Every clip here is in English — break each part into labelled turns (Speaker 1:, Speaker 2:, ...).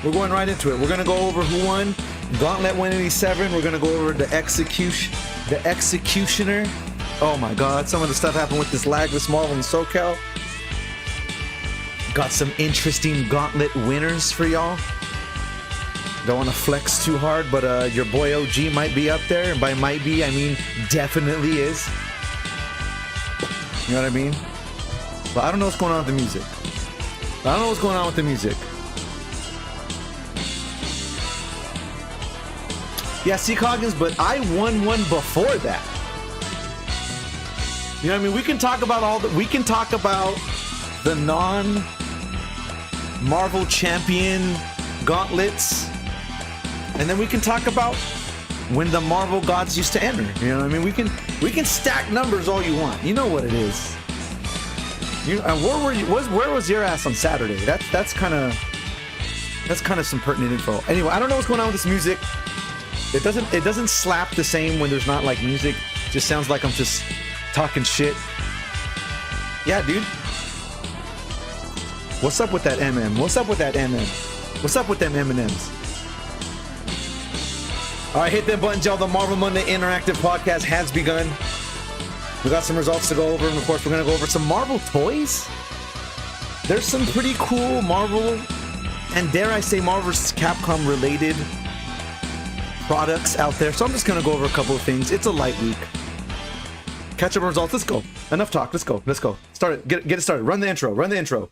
Speaker 1: We're going right into it. We're gonna go over who won Gauntlet 187. We're gonna go over the executioner. Oh my God! Some of the stuff happened with this lagless Marvel in SoCal. Got some interesting Gauntlet winners for y'all. Don't want to flex too hard, but your boy OG might be up there, and by might be I mean definitely is. You know what I mean? But I don't know what's going on with the music. Yeah, see Coggins, but I won one before that. You know what I mean? We can talk about the non-Marvel champion gauntlets, and then we can talk about when the Marvel gods used to enter. You know what I mean? We can stack numbers all you want. You know what it is. Where were you? Where was your ass on Saturday? That's kind of some pertinent info. Anyway, I don't know what's going on with this music. It doesn't slap the same when there's not like music. It just sounds like I'm just talking shit. Yeah, dude. What's up with that MM? What's up with that MM? What's up with them M&Ms? All right, hit that button, y'all. The Marvel Monday Interactive Podcast has begun. We got some results to go over, and of course, we're going to go over some Marvel toys. There's some pretty cool Marvel, and dare I say Marvel vs. Capcom related products out there. So I'm just going to go over a couple of things. It's a light week. Catch up on results. Let's go. Enough talk. Let's go. Start it. Get it started. Run the intro.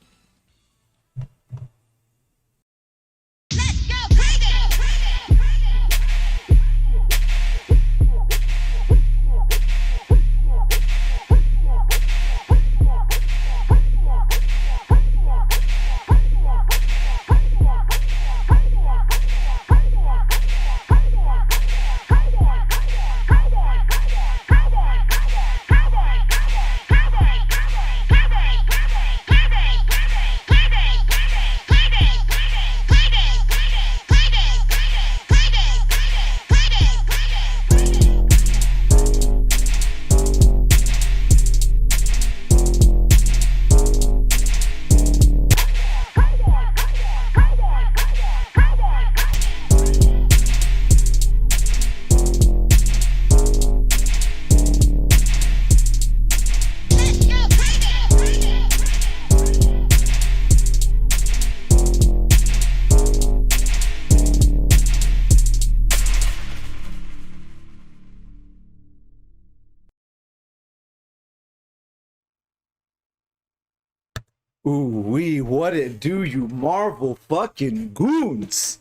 Speaker 1: Ooh-wee, what it do, you Marvel fucking goons?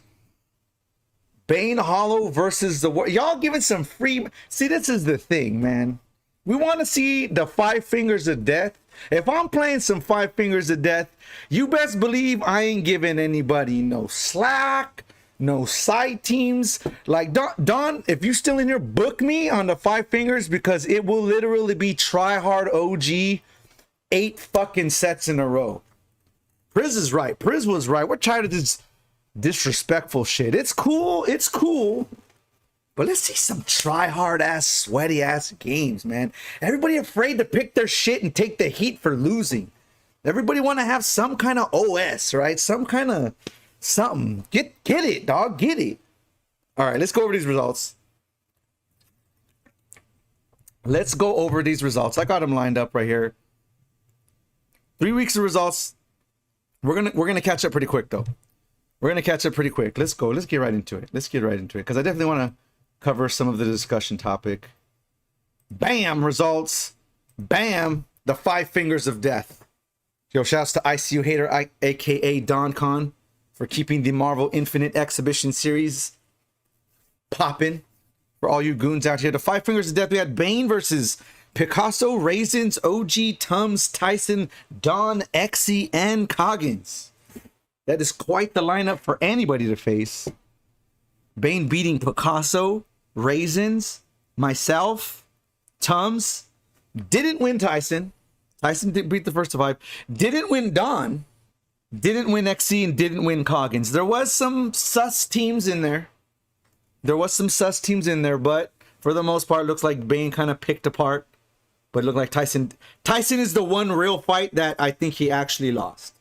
Speaker 1: Bane Hollow versus the... Y'all giving some free... See, this is the thing, man. We want to see the 5 Fingers of Death. If I'm playing some 5 Fingers of Death, you best believe I ain't giving anybody no slack, no side teams. Like, Don, if you still in here, book me on the 5 Fingers, because it will literally be try-hard OG 8 fucking sets in a row. Priz is right. Priz was right. We're tired of this disrespectful shit. It's cool. But let's see some try-hard ass, sweaty ass games, man. Everybody afraid to pick their shit and take the heat for losing. Everybody want to have some kind of OS, right? Some kind of something. Get it, dog. Get it. All right, let's go over these results. I got them lined up right here. 3 weeks of results. We're gonna catch up pretty quick though. Let's go. Let's get right into it. Because I definitely want to cover some of the discussion topic. Bam, results. Bam, the 5 Fingers of Death. Yo, shouts to ICU Hater, aka Don Con, for keeping the Marvel Infinite Exhibition series popping. For all you goons out here, the 5 Fingers of Death, we had Bane versus Picasso, Raisins, OG, Tums, Tyson, Don, Exy, and Coggins. That is quite the lineup for anybody to face. Bane beating Picasso, Raisins, myself, Tums. Didn't win Tyson. Tyson did beat the first of 5. Didn't win Don. Didn't win Exy, and didn't win Coggins. There was some sus teams in there. But for the most part, it looks like Bane kind of picked apart. But it looked like Tyson is the one real fight that I think he actually lost.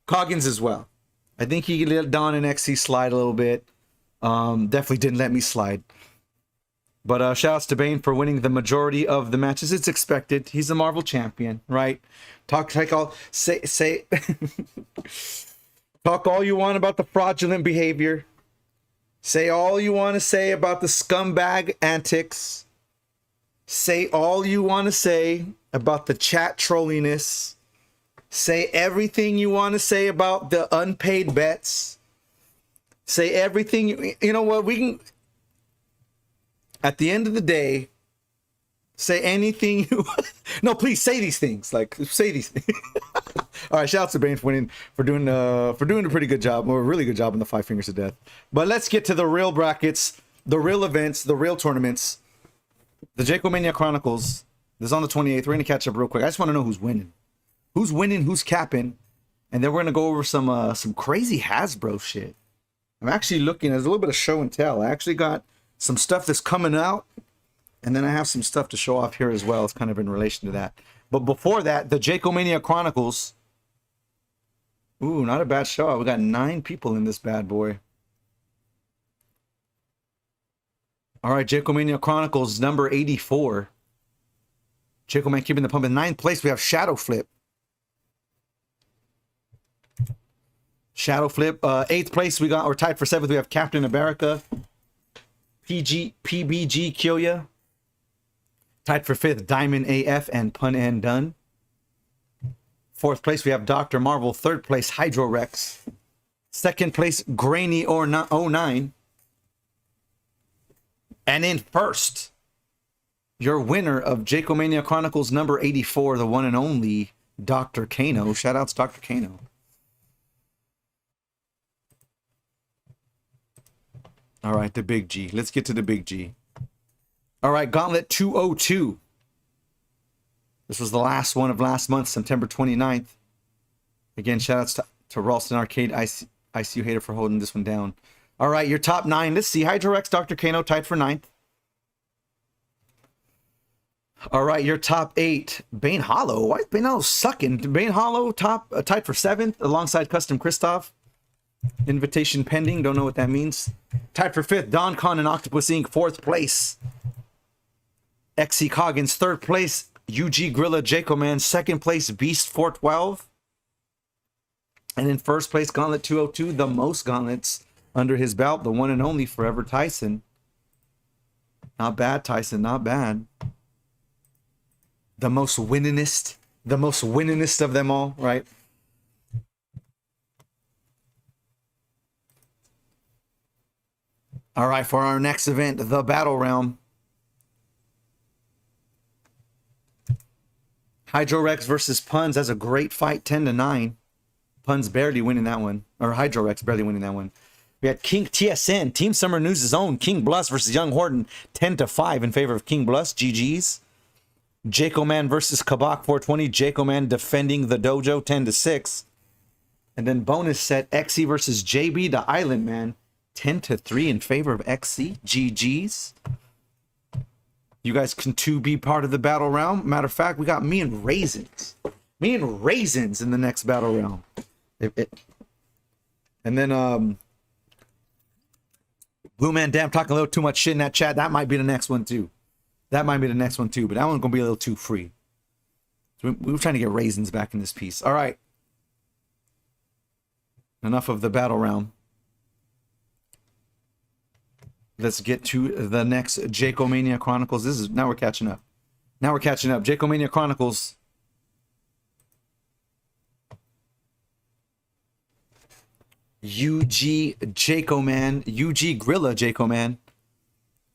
Speaker 1: Coggins as well. I think he let Don and XC slide a little bit. Definitely didn't let me slide. But shout outs to Bane for winning the majority of the matches. It's expected. He's the Marvel champion, right? Talk talk all you want about the fraudulent behavior. Say all you want to say about the scumbag antics. Say all you want to say about the chat trolliness. Say everything you want to say about the unpaid bets. Say everything. You know what? We can, at the end of the day, say anything you no, please say these things. Like, say these things. All right, shout out to Bane for winning, for doing a pretty good job, or a really good job in the 5 Fingers of Death. But let's get to the real brackets, the real events, the real tournaments. The Jacomania Chronicles. This is on the 28th. We're gonna catch up real quick. I just want to know who's winning. Who's winning, who's capping, and then we're gonna go over some crazy Hasbro shit. I'm actually looking, there's a little bit of show and tell. I actually got some stuff that's coming out, and then I have some stuff to show off here as well. It's kind of in relation to that. But before that, the Jacomania Chronicles. Ooh, not a bad show. We got 9 people in this bad boy. All right, Jacomania Chronicles number 84. Jacoman keeping the pump. In 9th place, we have Shadow Flip. Shadow Flip. 8th place, we got, or tied for 7th, we have Captain America. PBG Kyoya. Tied for 5th, Diamond AF and Pun and Done. 4th place, we have Dr. Marvel. 3rd place, Hydro Rex. 2nd place, Grainy or 09. And in 1st, your winner of Jacomania Chronicles number 84, the one and only Dr. Kano. Shout outs, Dr. Kano. All right, the big G. Let's get to the big G. All right, Gauntlet 202. This was the last one of last month, September 29th. Again, shout outs to Ralston Arcade, ICU Hater, for holding this one down. All right, your top 9. Let's see. Hydro Rex, Dr. Kano tied for 9th. All right, your top 8. Bane Hollow. Why is Bane Hollow sucking? Bane Hollow tied for 7th alongside Custom Christoph. Invitation pending. Don't know what that means. Tied for 5th. Don Con and Octopus Inc. 4th place. XC Coggins 3rd place. UG Grilla Jacoman 2nd place. Beast 412. And in 1st place, Gauntlet 202. The most gauntlets under his belt. The one and only Forever Tyson. Not bad, Tyson. Not bad. The most winningest of them all, right? All right, for our next event, the Battle Realm. Hydro Rex versus Puns. That's a great fight, 10-9. Puns barely winning that one. Or Hydro Rex barely winning that one. We had King TSN, Team Summer News' own King Bluss versus Young Horton, 10-5 in favor of King Bluss. GG's. Jacoman versus Kabak 420. Jacoman defending the dojo 10-6. And then bonus set XC versus JB the Island Man 10-3 in favor of XC. GG's. You guys can too be part of the battle round. Matter of fact, we got me and Raisins. Me and Raisins in the next battle round. And then Blue Man Damn talking a little too much shit in that chat. That might be the next one too. That might be the next one too, but that one's gonna be a little too free. So we were trying to get Raisins back in this piece. All right. Enough of the battle round. Let's get to the next Jacomania Chronicles. Now we're catching up. Now we're catching up. Jacomania Chronicles. UG Jacoman. UG Grilla Jacoman.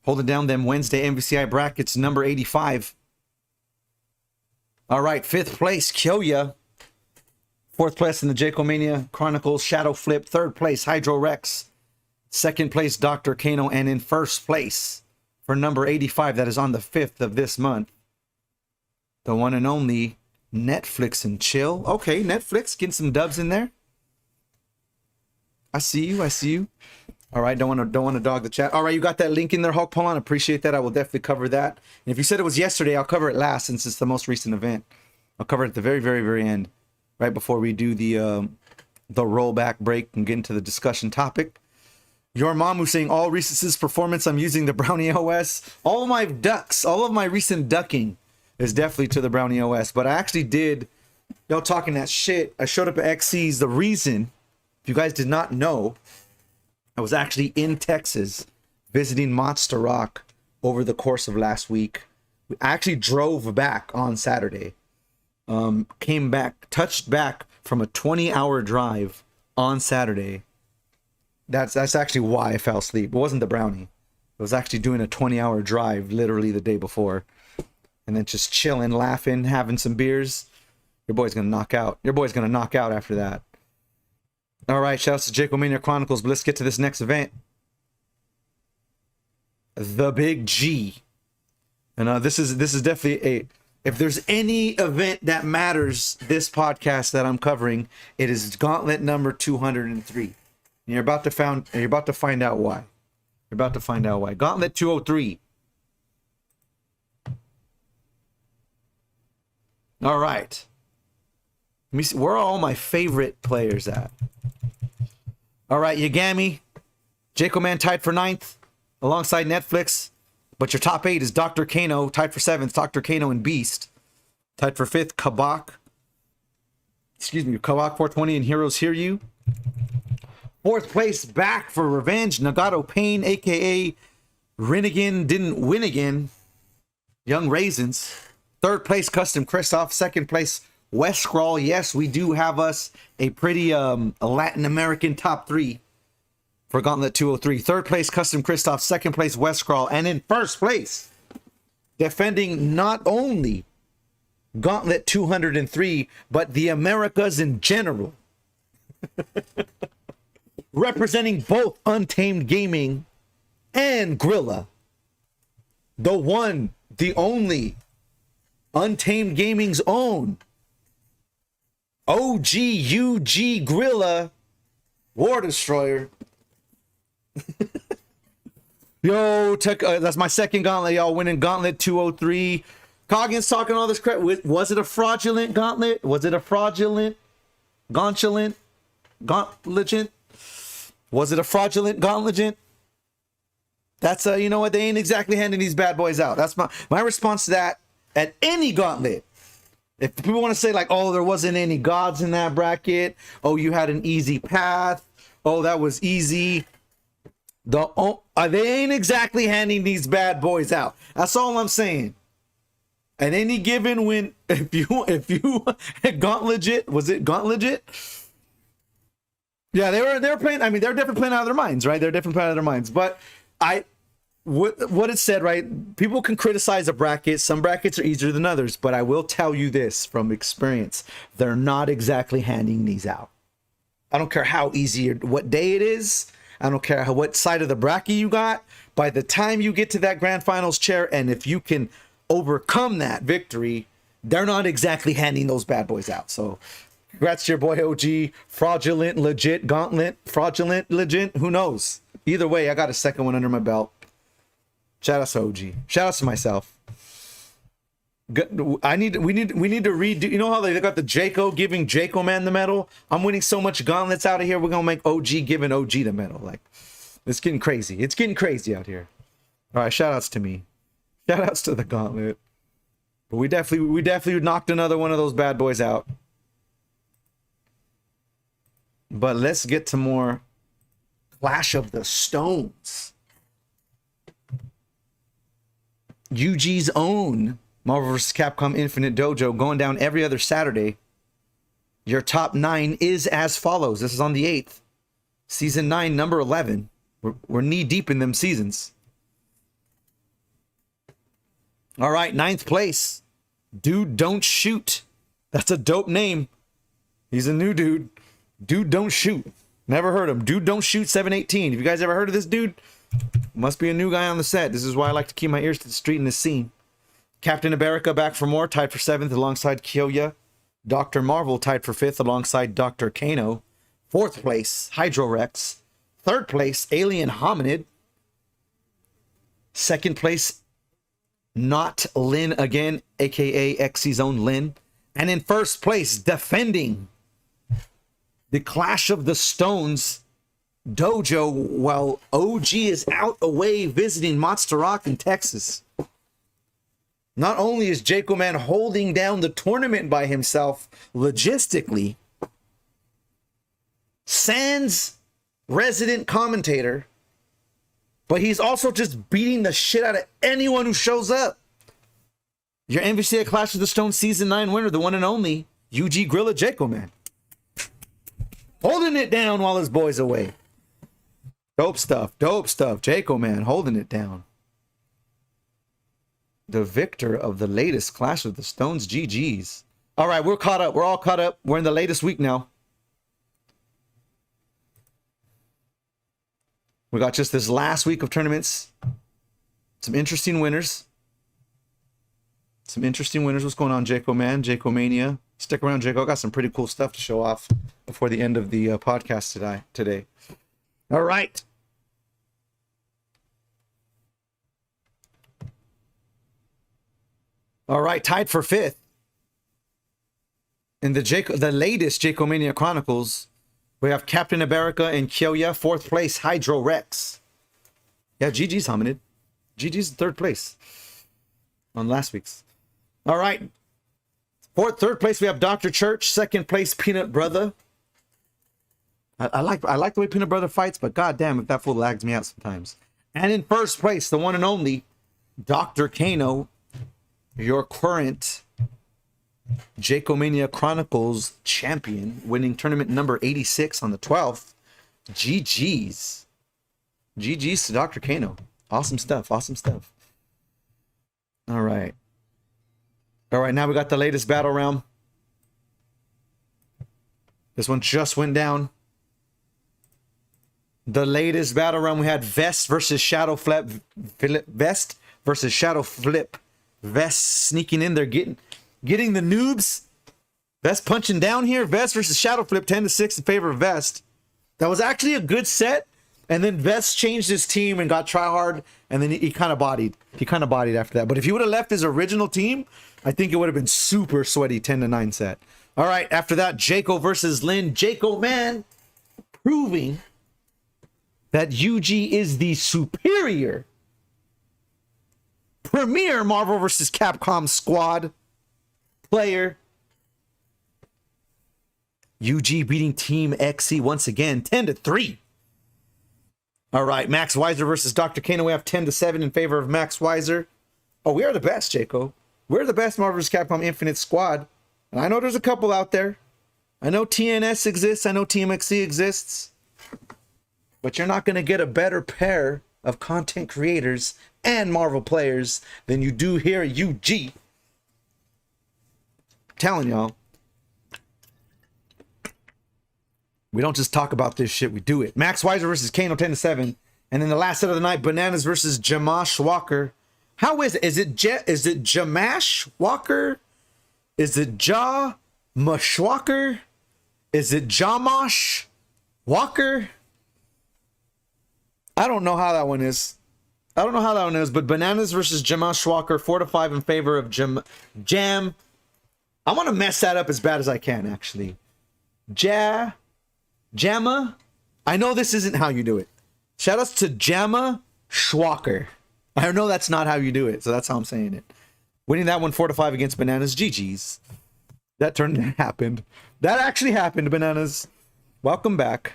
Speaker 1: Holding down them Wednesday MVCI brackets, number 85. All right, 5th place, Kyoya. 4th place in the Jacomania Chronicles, Shadow Flip. 3rd place, Hydro Rex. 2nd place, Dr. Kano. And in 1st place, for number 85, that is on the 5th of this month, the one and only Netflix and Chill. Okay, Netflix, getting some dubs in there. I see you, I see you. All right, don't want to dog the chat. All right, you got that link in there, Hulk Polon. Appreciate that. I will definitely cover that. And if you said it was yesterday, I'll cover it last since it's the most recent event. I'll cover it at the very, very, very end, right before we do the the rollback break and get into the discussion topic. Your mom who's saying all Reese's performance, I'm using the Brownie OS. All of my ducks, all of my recent ducking is definitely to the Brownie OS. But I actually did, y'all talking that shit. I showed up at XC's. The reason, if you guys did not know, I was actually in Texas visiting Monster Rock over the course of last week. I actually drove back on Saturday. Came back, touched back from a 20-hour drive on Saturday. That's actually why I fell asleep. It wasn't the Brownie. It was actually doing a 20-hour drive literally the day before. And then just chilling, laughing, having some beers. Your boy's going to knock out. Your boy's going to knock out after that. All right, shouts to Jacomania Chronicles, but let's get to this next event. The Big G. And this is definitely a... If there's any event that matters this podcast that I'm covering, it is Gauntlet number 203. And you're about to find out why. You're about to find out why. Gauntlet 203. All right. Let me see. Where are all my favorite players at? All right, Yagami. Jacoman tied for 9th alongside Netflix. But your top 8 is Dr. Kano, tied for 7th. Dr. Kano and Beast. Tied for 5th, Kabak. Kabak 420 and Heroes Hear You. 4th place, back for revenge, Nagato Pain, a.k.a. Rinnegan Didn't Win Again. Young Raisins. 3rd place, Custom Christoph. 2nd place, West Scrawl. Yes, we do have us a pretty Latin American top 3. For Gauntlet 203. 3rd place, Custom Christoph. 2nd place, West Scrawl. And in 1st place, defending not only Gauntlet 203, but the Americas in general. Representing both Untamed Gaming and Grilla. The one, the only, Untamed Gaming's own OG UG Grilla War Destroyer. Yo, that's my 2nd gauntlet, y'all. Winning Gauntlet 203. Coggins talking all this crap. Was it a fraudulent gauntlet? Was it a fraudulent gauntlet? Was it a fraudulent gauntlet? That's you know what? They ain't exactly handing these bad boys out. That's my response to that at any gauntlet. If people want to say like, oh, there wasn't any gods in that bracket. Oh, you had an easy path. Oh, that was easy. They ain't exactly handing these bad boys out. That's all I'm saying. At any given win, if you Gauntlet, was it Gauntlet? Yeah, they were playing. I mean, they're definitely playing out of their minds, right? They're definitely playing out of their minds. But what it said, right? People can criticize a bracket. Some brackets are easier than others, but I will tell you this from experience: they're not exactly handing these out. I don't care how easy or what day it is. I don't care what side of the bracket you got. By the time you get to that grand finals chair, and if you can overcome that victory, they're not exactly handing those bad boys out. So congrats to your boy OG. Fraudulent, legit, gauntlet, fraudulent, legit. Who knows? Either way, I got a 2nd one under my belt. Shout out to OG. Shout out to myself. We need to redo. You know how they got the Jaco giving Jaco man the medal? I'm winning so much gauntlets out of here. We're gonna make OG giving OG the medal. Like, it's getting crazy. It's getting crazy out here. All right, shout outs to me. Shout outs to the gauntlet. But we definitely knocked another one of those bad boys out. But let's get to more Clash of the Stones. UG's own Marvel vs. Capcom Infinite Dojo going down every other Saturday. Your top 9 is as follows. This is on the 8th. Season 9, number 11. We're knee deep in them seasons. All right, 9th place. Dude Don't Shoot. That's a dope name. He's a new dude. Dude Don't Shoot. Never heard him. Dude Don't Shoot 718. Have you guys ever heard of this dude? Must be a new guy on the set. This is why I like to keep my ears to the street in this scene. Captain America back for more, tied for 7th alongside Kyoya. Dr. Marvel tied for 5th alongside Dr. Kano. 4th place, Hydro Rex. 3rd place, Alien Hominid. 2nd place, Not Lin again, aka XC's own Lin. And in 1st place, defending the Clash of the Stones dojo while OG is out away visiting Monster Rock in Texas. Not only is Jaco Man holding down the tournament by himself logistically, sans resident commentator, but he's also just beating the shit out of anyone who shows up. Your NVCA Clash of the Stones Season 9 winner, the one and only UG Grilla Jaco Man. Holding it down while his boy's away. Dope stuff, Jaco Man holding it down. The victor of the latest Clash of the Stones. GG's. All right, we're caught up. We're all caught up. We're in the latest week now. We got just this last week of tournaments. Some interesting winners. What's going on, Jaco Man? Jaco Mania. Stick around, Jaco. I got some pretty cool stuff to show off before the end of the podcast today. All right. All right, tied for 5th. In the latest Jaco Mania Chronicles, we have Captain America and Kyoya. 4th place, Hydro Rex. Yeah, GG's Hominid. GG's in 3rd place on last week's. All right. 3rd place, we have Dr. Church. 2nd place, Peanut Brother. I like the way Peanut Brother fights, but goddamn if that fool lags me out sometimes. And in 1st place, the one and only Dr. Kano, your current Jaco Mania Chronicles champion, winning tournament number 86 on the 12th. GG's. GG's to Dr. Kano. Awesome stuff. All right, now we got the latest battle round. This one just went down. The latest battle round, we had Vest versus Shadow Flip. Vest versus Shadow Flip. Vest sneaking in there, getting the noobs. Vest punching down here. Vest versus Shadow Flip, 10-6 in favor of Vest. That was actually a good set. And then Vest changed his team and got try hard, and then he kind of bodied. He kind of bodied after that. But if he would have left his original team, I think it would have been super sweaty 10-9 set. All right, after that, Jaco versus Lin. Jaco Man proving that UG is the superior premier Marvel vs. Capcom squad player. UG beating Team XC once again, 10-3. All right, Max Weiser versus Dr. Kano. We have 10-7 in favor of Max Weiser. Oh, we are the best, Jaco. We're the best Marvel vs. Capcom Infinite squad. And I know there's a couple out there. I know TNS exists. I know TMXC exists. But you're not going to get a better pair of content creators and Marvel players than you do here at UG. I'm telling y'all. We don't just talk about this shit, we do it. Max Weiser versus Kano, 10-7. And then the last set of the night, Bananas versus Jamash Walker. How is it? Is it Jamash Walker? Is it Jamash Walker? Is it Jamash Walker? I don't know how that one is. But Bananas versus Jamash Walker, 4-5 in favor of Jam. I want to mess that up as bad as I can, actually. Jamma. I know this isn't how you do it. Shout outs to Jamma Schwacker. I know that's not how you do it, so that's how I'm saying it. Winning that one 4-5 against Bananas. GG's. That happened. That actually happened, Bananas. Welcome back.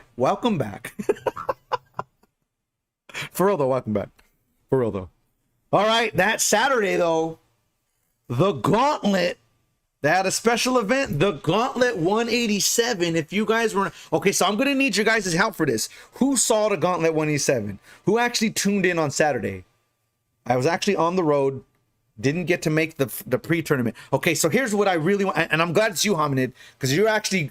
Speaker 1: For real though, welcome back. For real though. All right, that Saturday though, the Gauntlet. They had a special event, the Gauntlet 187. If you guys were... Okay, so I'm going to need your guys' help for this. Who saw the Gauntlet 187? Who actually tuned in on Saturday? I was actually on the road. Didn't get to make the pre-tournament. Okay, so here's what I really want. And I'm glad it's you, Hominid, because you're actually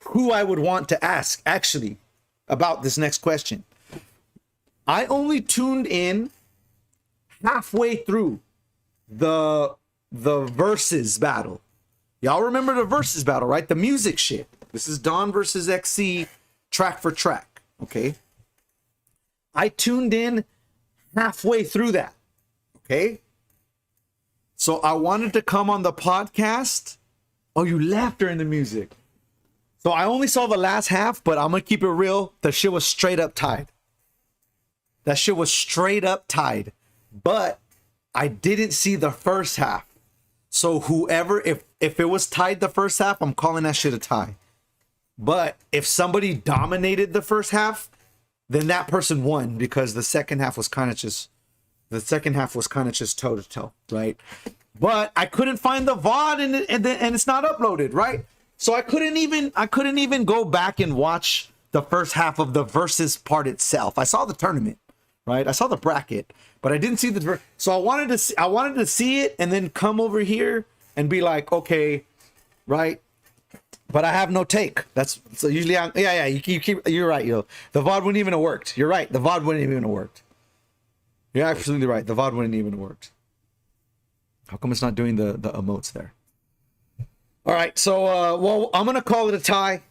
Speaker 1: who I would want to ask, actually, about this next question. I only tuned in halfway through the versus battle. Y'all remember the versus battle, right? The music shit. This is Dawn versus XC, track for track, okay? I tuned in halfway through that, okay? So I wanted to come on the podcast. Oh, you left during the music. So I only saw the last half, but I'm gonna keep it real. The shit was straight up tied. That shit was straight up tied. But I didn't see the first half. So whoever, if it was tied the first half, I'm calling that shit a tie. But if somebody dominated the first half, then that person won, because the second half was kind of just toe to toe, right? But I couldn't find the VOD and it's not uploaded, right? So I couldn't even go back and watch the first half of the versus part itself. I saw the tournament, right? I saw the bracket, but I didn't see the. So I wanted to see it and then come over here and be like, okay, right? But I have no take. That's so usually you're right, yo. The VOD wouldn't even have worked. You're right. The VOD wouldn't even have worked. You're absolutely right. The VOD wouldn't even have worked. How come it's not doing the emotes there? All right, so well, I'm gonna call it a tie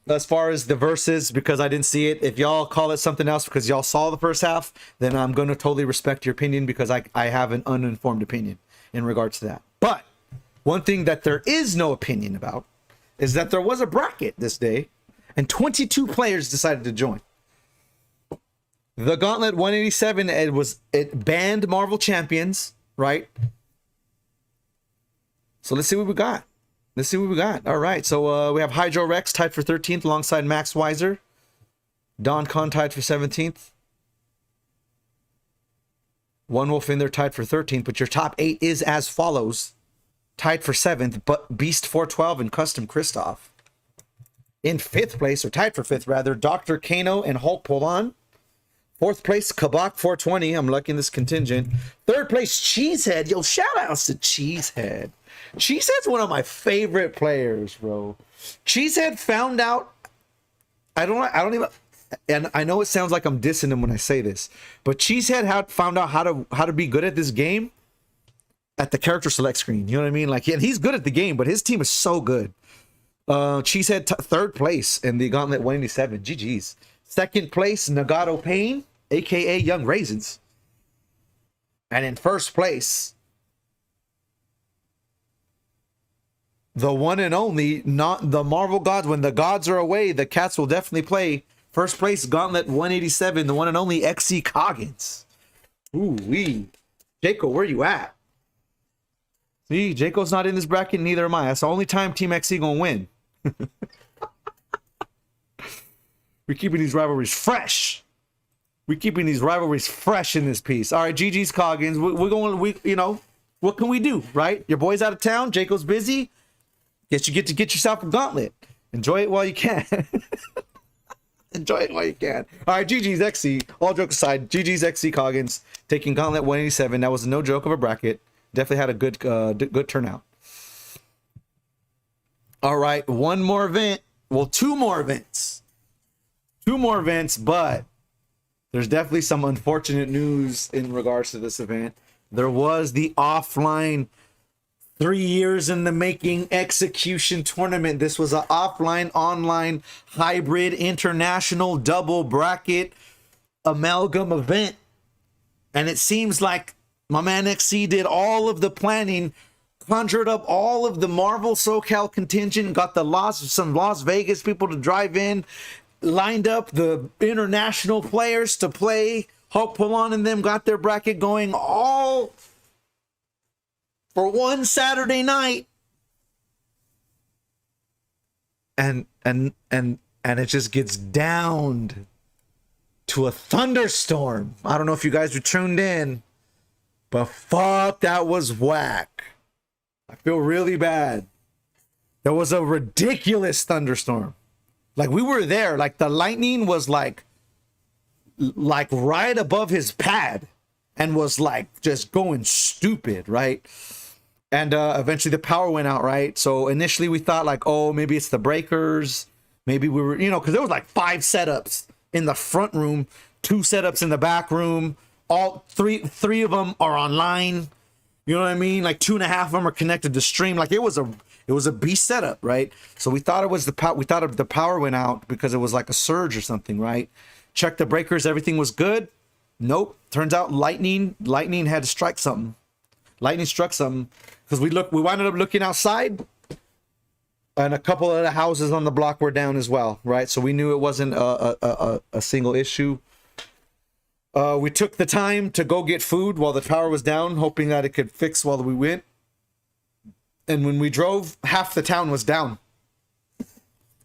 Speaker 1: as far as the verses, because I didn't see it. If y'all call it something else because y'all saw the first half, then I'm gonna totally respect your opinion, because I have an uninformed opinion in regards to that. But one thing that there is no opinion about is that there was a bracket this day, and 22 players decided to join. The Gauntlet 187, it banned Marvel Champions, right? So let's see what we got. All right, so we have Hydro Rex tied for 13th alongside Max Weiser. Don Con tied for 17th. One Wolf in there tied for 13th, but your top 8 is as follows. Tied for 7th, but Beast 412 and Custom Christoph. In 5th place, or tied for 5th rather, Dr. Kano and Hulk Polan. 4th place, Kabak 420. I'm lucky in this contingent. 3rd place, Cheesehead. Yo, shout outs to Cheesehead. Cheesehead's one of my favorite players, bro. Cheesehead found out. I don't even. And I know it sounds like I'm dissing him when I say this, but Cheesehead found out how to be good at this game at the character select screen. You know what I mean? Like, and he's good at the game, but his team is so good. Cheesehead 3rd place in the Gauntlet 187. GG's. 2nd place, Nagato Payne, aka Young Raisins. And in 1st place, the one and only, not the Marvel Gods. When the gods are away, the cats will definitely play. 1st place, Gauntlet 187, the one and only XC Coggins. Ooh-wee. Jaco, where you at? See, Jaco's not in this bracket, neither am I. That's the only time Team XC gonna win. We're keeping these rivalries fresh. We're keeping these rivalries fresh in this piece. All right, GG's Coggins. We're going, you know, what can we do, right? Your boy's out of town. Jaco's busy. Guess you get to get yourself a gauntlet. Enjoy it while you can. Enjoy it while you can. All right, GG's XC. All jokes aside, GG's XC Coggins taking Gauntlet 187. That was no joke of a bracket. Definitely had a good turnout. All right, one more event. Well, two more events. But there's definitely some unfortunate news in regards to this event. There was the offline 3 years in the making execution tournament. This was an offline, online, hybrid, international, double bracket amalgam event. And it seems like my man XC did all of the planning, conjured up all of the Marvel SoCal contingent, got some Las Vegas people to drive in, lined up the international players to play. Hulk Polan and them got their bracket going all for one Saturday night. And it just gets downed to a thunderstorm. I don't know if you guys were tuned in, but fuck, that was whack. I feel really bad. There was a ridiculous thunderstorm. Like, we were there. Like, the lightning was like right above his pad and was like just going stupid, right? And eventually the power went out, right? So initially we thought like, oh, maybe it's the breakers. Maybe we were, you know, because there was like 5 setups in the front room, 2 setups in the back room. All three of them are online. You know what I mean? Like 2.5 of them are connected to stream. Like it was a beast setup, right? So we thought it was the power went out because it was like a surge or something, right? Check the breakers, everything was good. Nope. Turns out lightning had to strike something. Lightning struck something because we wound up looking outside. And a couple of the houses on the block were down as well, right? So we knew it wasn't a single issue. We took the time to go get food while the power was down, hoping that it could fix while we went. And when we drove, half the town was down.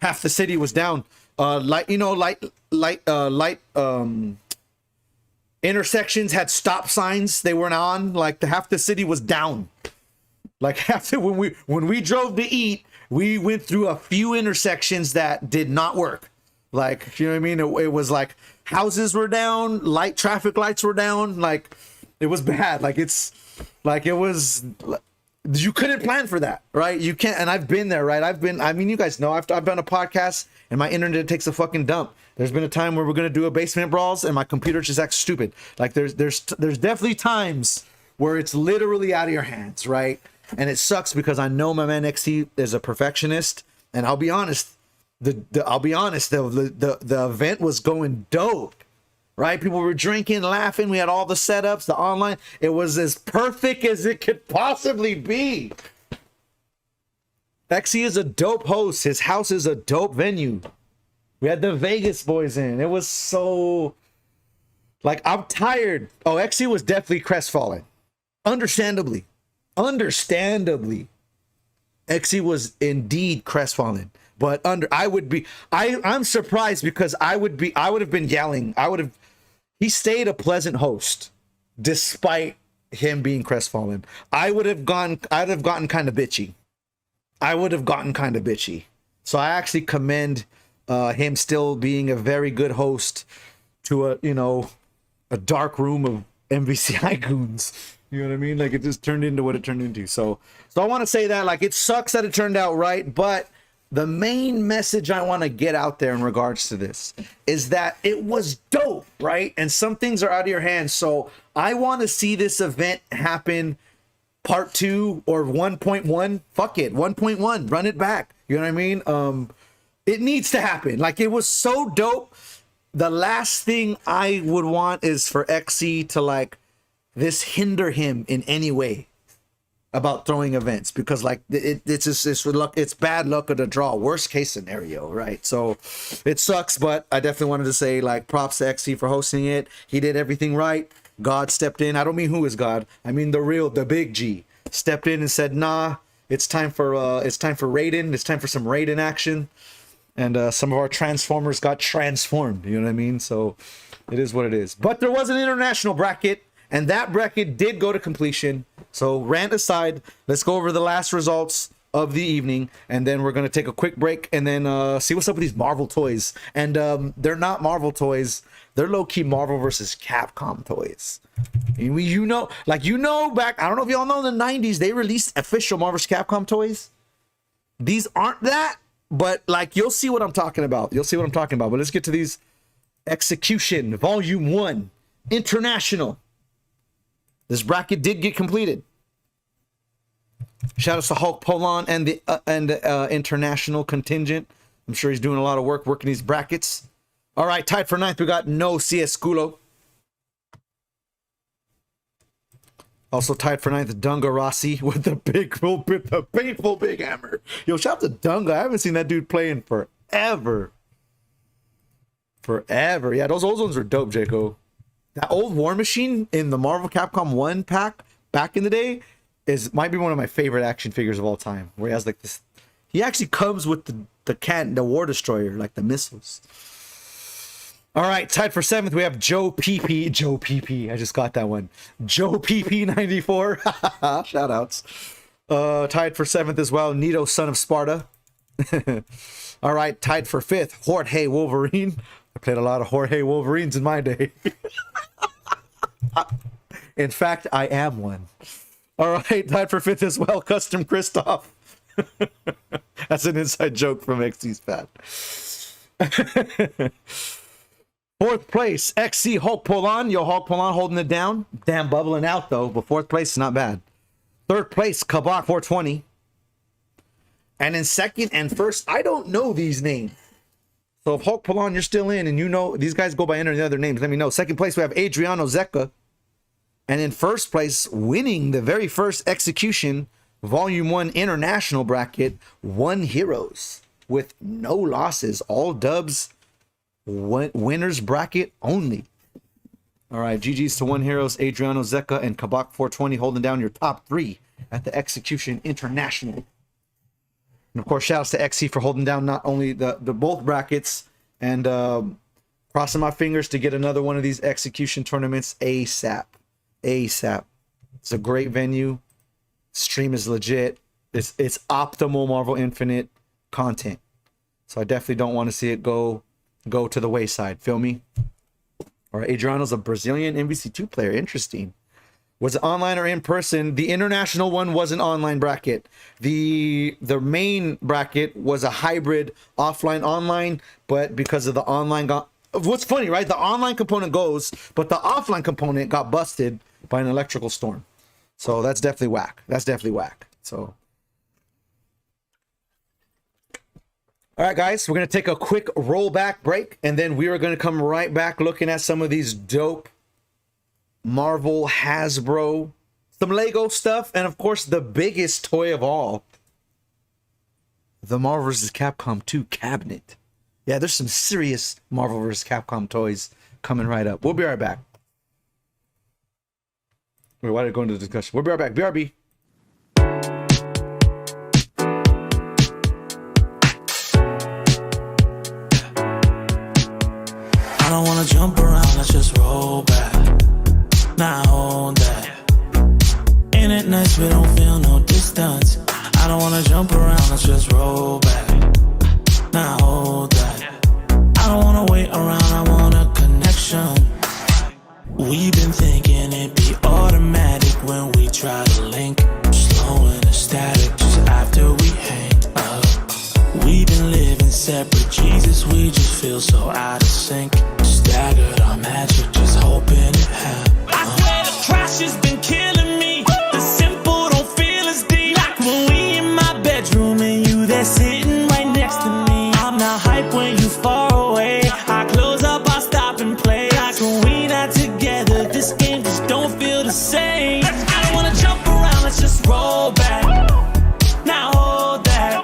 Speaker 1: Half the city was down. Light intersections had stop signs. They weren't on. Like half the city was down. Like when we drove to eat, we went through a few intersections that did not work. Like, you know what I mean? It was like houses were down, traffic lights were down. Like, it was bad. Like, you couldn't plan for that, right? You can't. And I've been there, right? You guys know, I've done a podcast and my internet takes a fucking dump. There's been a time where we're going to do a basement brawls and my computer just acts stupid. Like, there's definitely times where it's literally out of your hands, right? And it sucks because I know my man XT is a perfectionist, and I'll be honest, the event was going dope, right? People were drinking, laughing. We had all the setups, the online. It was as perfect as it could possibly be. XT is a dope host. His house is a dope venue. We had the Vegas boys in. It was so, like, I'm tired. Oh, XT was definitely crestfallen. Understandably, XE was indeed crestfallen. But I'm surprised because I would have been yelling. He stayed a pleasant host despite him being crestfallen. I'd have gotten kind of bitchy. So I actually commend him still being a very good host to a dark room of MVCI goons. You know what I mean? Like, it just turned into what it turned into. So I want to say that, like, it sucks that it turned out right, but the main message I want to get out there in regards to this is that it was dope, right? And some things are out of your hands. So I want to see this event happen part 2 or 1.1. Fuck it, 1.1. Run it back. You know what I mean? It needs to happen. Like, it was so dope. The last thing I would want is for XE to, like, this hinder him in any way about throwing events, because like it's bad luck of the draw, worst case scenario, right? So it sucks, but I definitely wanted to say, like, props to XC for hosting it. He did everything right. God stepped in. I don't mean who is God, I mean the big G stepped in and said, nah, it's time for Raiden. It's time for some Raiden action. And some of our Transformers got transformed, you know what I mean? So it is what it is. But there was an international bracket, and that bracket did go to completion. So rant aside, let's go over the last results of the evening, and then we're going to take a quick break and then see what's up with these Marvel toys. And they're not Marvel toys. They're low-key Marvel versus Capcom toys. And back, I don't know if y'all know, in the 90s, they released official Marvel vs. Capcom toys. These aren't that, but like, you'll see what I'm talking about. But let's get to these. Execution, Volume 1, International. This bracket did get completed. Shout out to Hulk Polon and the international contingent. I'm sure he's doing a lot of work working these brackets. All right, tied for 9th, we got No CS Culo. Also tied for 9th, Dunga Rossi with the painful big hammer. Yo, shout out to Dunga. I haven't seen that dude play in forever. Yeah, those old ones are dope, Jaco. That old War Machine in the Marvel Capcom 1 pack back in the day might be one of my favorite action figures of all time. Where he has like this, he actually comes with the War Destroyer, like the missiles. All right, tied for 7th, we have Joe PP. I just got that one. Joe PP 94. Shout outs. Tied for 7th as well, Nito, son of Sparta. All right, tied for 5th, Jorge Wolverine. I played a lot of Jorge Wolverines in my day. In fact, I am one. All right, tied for 5th as well, Custom Christoph. That's an inside joke from XC's Pat. 4th place, XC Hulk Polon. Yo, Hulk Polon holding it down. Damn, bubbling out though, but 4th place is not bad. 3rd place, Kabak 420. And in 2nd and 1st, I don't know these names. So if Hulk Polon, you're still in, and you know these guys go by any other names, let me know. 2nd place, we have Adriano Zecca. And in 1st place, winning the very first execution, Volume 1 International Bracket, 1 Heroes with no losses. All dubs, winners bracket only. All right, GG's to 1 Heroes, Adriano Zecca, and Kabak 420 holding down your top 3 at the Execution International. And of course, shout outs to XC for holding down not only the both brackets, and crossing my fingers to get another one of these Execution tournaments ASAP. ASAP. It's a great venue. Stream is legit. It's optimal Marvel Infinite content. So I definitely don't want to see it go to the wayside. Feel me? All right, Adriano's a Brazilian MVC2 player. Interesting. Was it online or in person? The international one was an online bracket. The main bracket was a hybrid offline online, but because of the online what's funny, right? The online component goes, but the offline component got busted by an electrical storm. So that's definitely whack. That's definitely whack. So, all right, guys, we're going to take a quick rollback break, and then we are going to come right back looking at some of these dope Marvel, Hasbro, some Lego stuff, and of course, the biggest toy of all, the Marvel vs. Capcom 2 cabinet. Yeah, there's some serious Marvel vs. Capcom toys coming right up. We'll be right back. Wait, why did it go into the discussion? We'll be right back. BRB.
Speaker 2: I don't wanna jump around, let's just roll back. Now hold that. Ain't it nice we don't feel no distance? I don't wanna jump around, let's just roll back. Now hold that. I don't wanna wait around, I want a connection. We've been thinking it'd be automatic when we try to link. Slow and static just after we hang up. We've been living separate, Jesus, we just feel so out of sync. Staggered our magic, just hoping it happens. I swear the crash has been killing me. The simple don't feel as deep. Like when we in my bedroom and you there sitting right next to me. I'm not hype when you far away. I close up, I stop and play. Like when we not together, this game just don't feel the same. I don't wanna jump around, let's just roll back. Now hold that.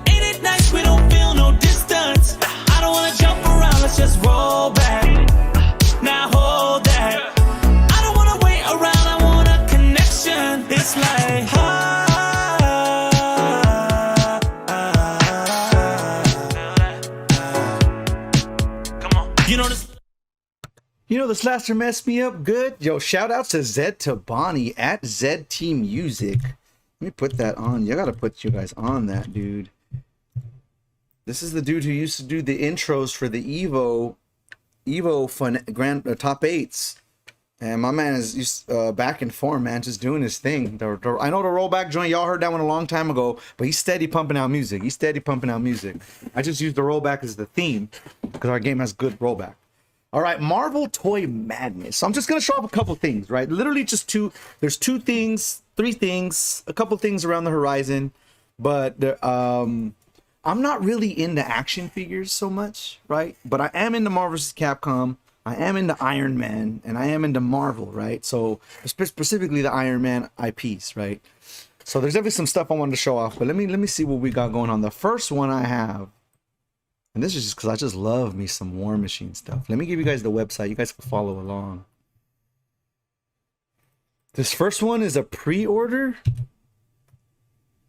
Speaker 2: Ain't it nice we don't feel no distance? I don't wanna jump around, let's just roll back. Now hold that. I don't wanna wait around, I want a connection. It's like come on.
Speaker 1: You know, this last one messed me up good. Yo, shout out to Zed Tabani at ZT Music. Let me put that on. You gotta put you guys on that, dude. This is the dude who used to do the intros for the Evo Fun Grand Top 8s. And my man is back in form, man, just doing his thing. I know the rollback joint, y'all heard that one a long time ago, but he's steady pumping out music. He's steady pumping out music. I just use the rollback as the theme because our game has good rollback. All right, Marvel Toy Madness. So I'm just going to show off a couple things, right? Literally just there's 2 things, 3 things, a couple things around the horizon. But I'm not really into action figures so much, right? But I am into Marvel vs. Capcom. I am into Iron Man, and I am into Marvel, right? So specifically the Iron Man IPs, right? So there's definitely some stuff I wanted to show off, but let me see what we got going on. The first one I have, and this is just because I just love me some War Machine stuff. Let me give you guys the website. You guys can follow along. This first one is a pre-order.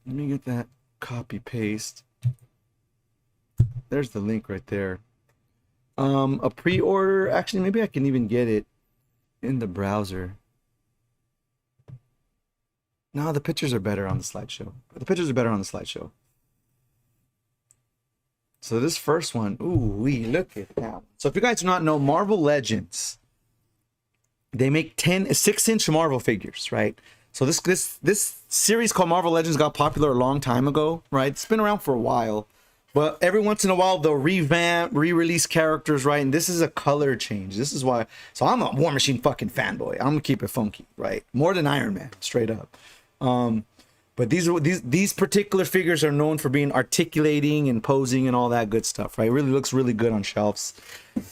Speaker 1: Let me get that copy paste. There's the link right there. A pre-order. Actually, maybe I can even get it in the browser. No, the pictures are better on the slideshow. The pictures are better on the slideshow. So this first one, ooh, look at that. So if you guys do not know, Marvel Legends, they make 6-inch Marvel figures, right? So this series called Marvel Legends got popular a long time ago, right? It's been around for a while, but every once in a while they'll re-release characters, right? And this is a color change. This is why. So I'm a War Machine fucking fanboy. I'm gonna keep it funky, right? More than Iron Man, straight up. But these particular figures are known for being articulating and posing and all that good stuff, right? It really looks really good on shelves.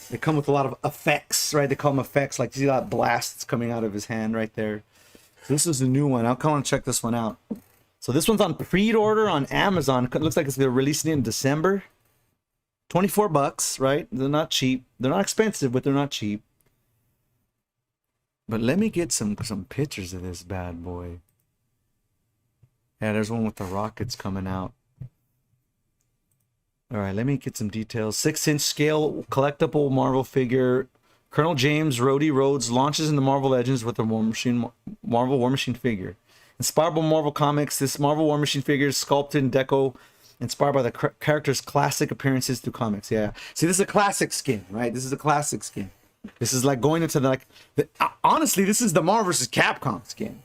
Speaker 1: They come with a lot of effects, right? They call them effects, like you see that blast that's coming out of his hand right there. This is the new one. I'll come and check this one out. So this one's on pre-order on Amazon. It looks like they're releasing it in December. $24, right? They're not cheap. They're not expensive, but they're not cheap. But let me get some pictures of this bad boy. Yeah, there's one with the rockets coming out. All right, let me get some details. 6-inch scale collectible Marvel figure. Colonel James Rhodey Rhodes launches into Marvel Legends with a Marvel War Machine figure. Inspired by Marvel Comics, this Marvel War Machine figure is sculpted in deco, inspired by the character's classic appearances through comics. Yeah. See, this is a classic skin, right? This is a classic skin. This is like going into honestly, this is the Marvel vs. Capcom skin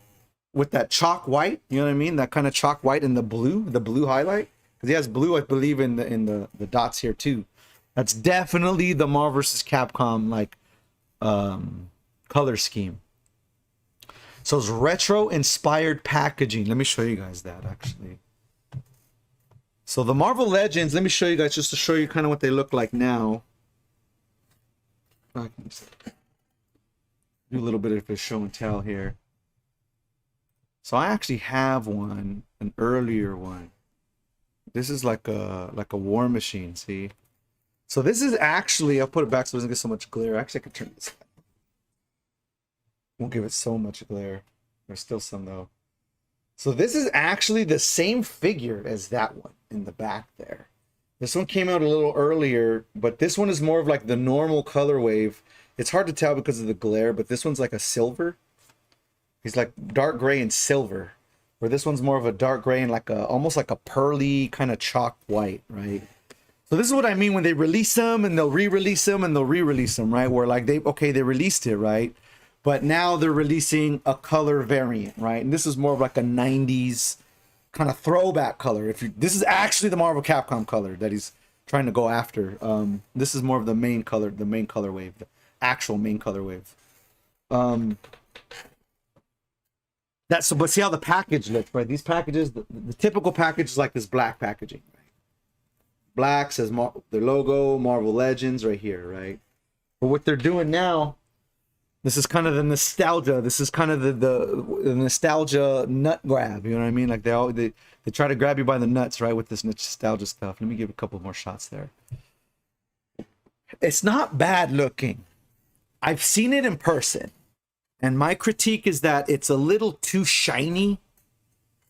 Speaker 1: with that chalk white. You know what I mean? That kind of chalk white and the blue highlight. Because he has blue, I believe, in the dots here too. That's definitely the Marvel vs. Capcom like color scheme. So it's retro inspired packaging. Let me show you guys that actually. So the Marvel Legends, let me show you guys just to show you kind of what they look like now. Do a little bit of a show and tell here. So I actually have an earlier one. This is like a War Machine, see? So this is actually, I'll put it back so it doesn't get so much glare. Actually, I could turn this. Won't give it so much glare. There's still some though. So this is actually the same figure as that one in the back there. This one came out a little earlier, but this one is more of like the normal color wave. It's hard to tell because of the glare, but this one's like a silver. He's like dark gray and silver, where this one's more of a dark gray and like almost like a pearly kind of chalk white, right? So this is what I mean when they release them and they'll re-release them and they'll re-release them, right? Where like they released it, right? But now they're releasing a color variant, right? And this is more of like a 90s kind of throwback color. This is actually the Marvel Capcom color that he's trying to go after. This is more of the main color wave, the actual main color wave. But see how the package looks, right? These packages, the typical package is like this black packaging, right? Black says their logo, Marvel Legends right here, right? But what they're doing now, this is kind of the nostalgia. This is kind of the nostalgia nut grab. You know what I mean? Like they try to grab you by the nuts, right? With this nostalgia stuff. Let me give a couple more shots there. It's not bad looking. I've seen it in person, and my critique is that it's a little too shiny.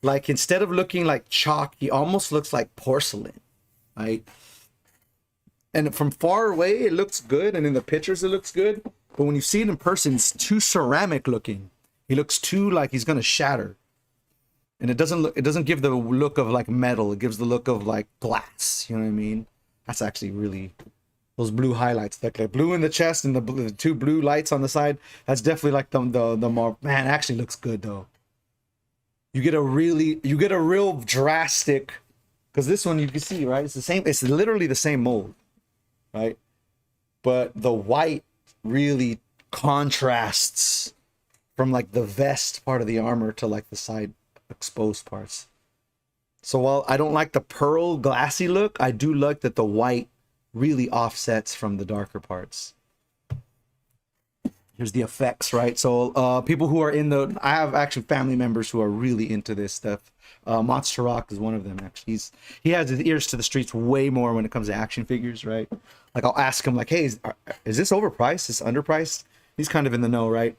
Speaker 1: Like instead of looking like chalk, he almost looks like porcelain, right? And from far away, it looks good, and in the pictures, it looks good. But when you see it in person, it's too ceramic looking. He looks too like he's gonna shatter, and it doesn't give the look of like metal. It gives the look of like glass. You know what I mean? That's actually really those blue highlights, like blue in the chest and the two blue lights on the side. That's definitely like the more man. It actually looks good though. You get a real drastic, because this one you can see, right? It's the same. It's literally the same mold, right? But the white really contrasts from like the vest part of the armor to like the side exposed parts. So while I don't like the pearl glassy look, I do like that the white really offsets from the darker parts. Here's the effects, right? So people who are I have actually family members who are really into this stuff. Monster Rock is one of them, actually. He has his ears to the streets way more when it comes to action figures, right? Like I'll ask him like, hey, is this overpriced? Is this underpriced? He's kind of in the know, right?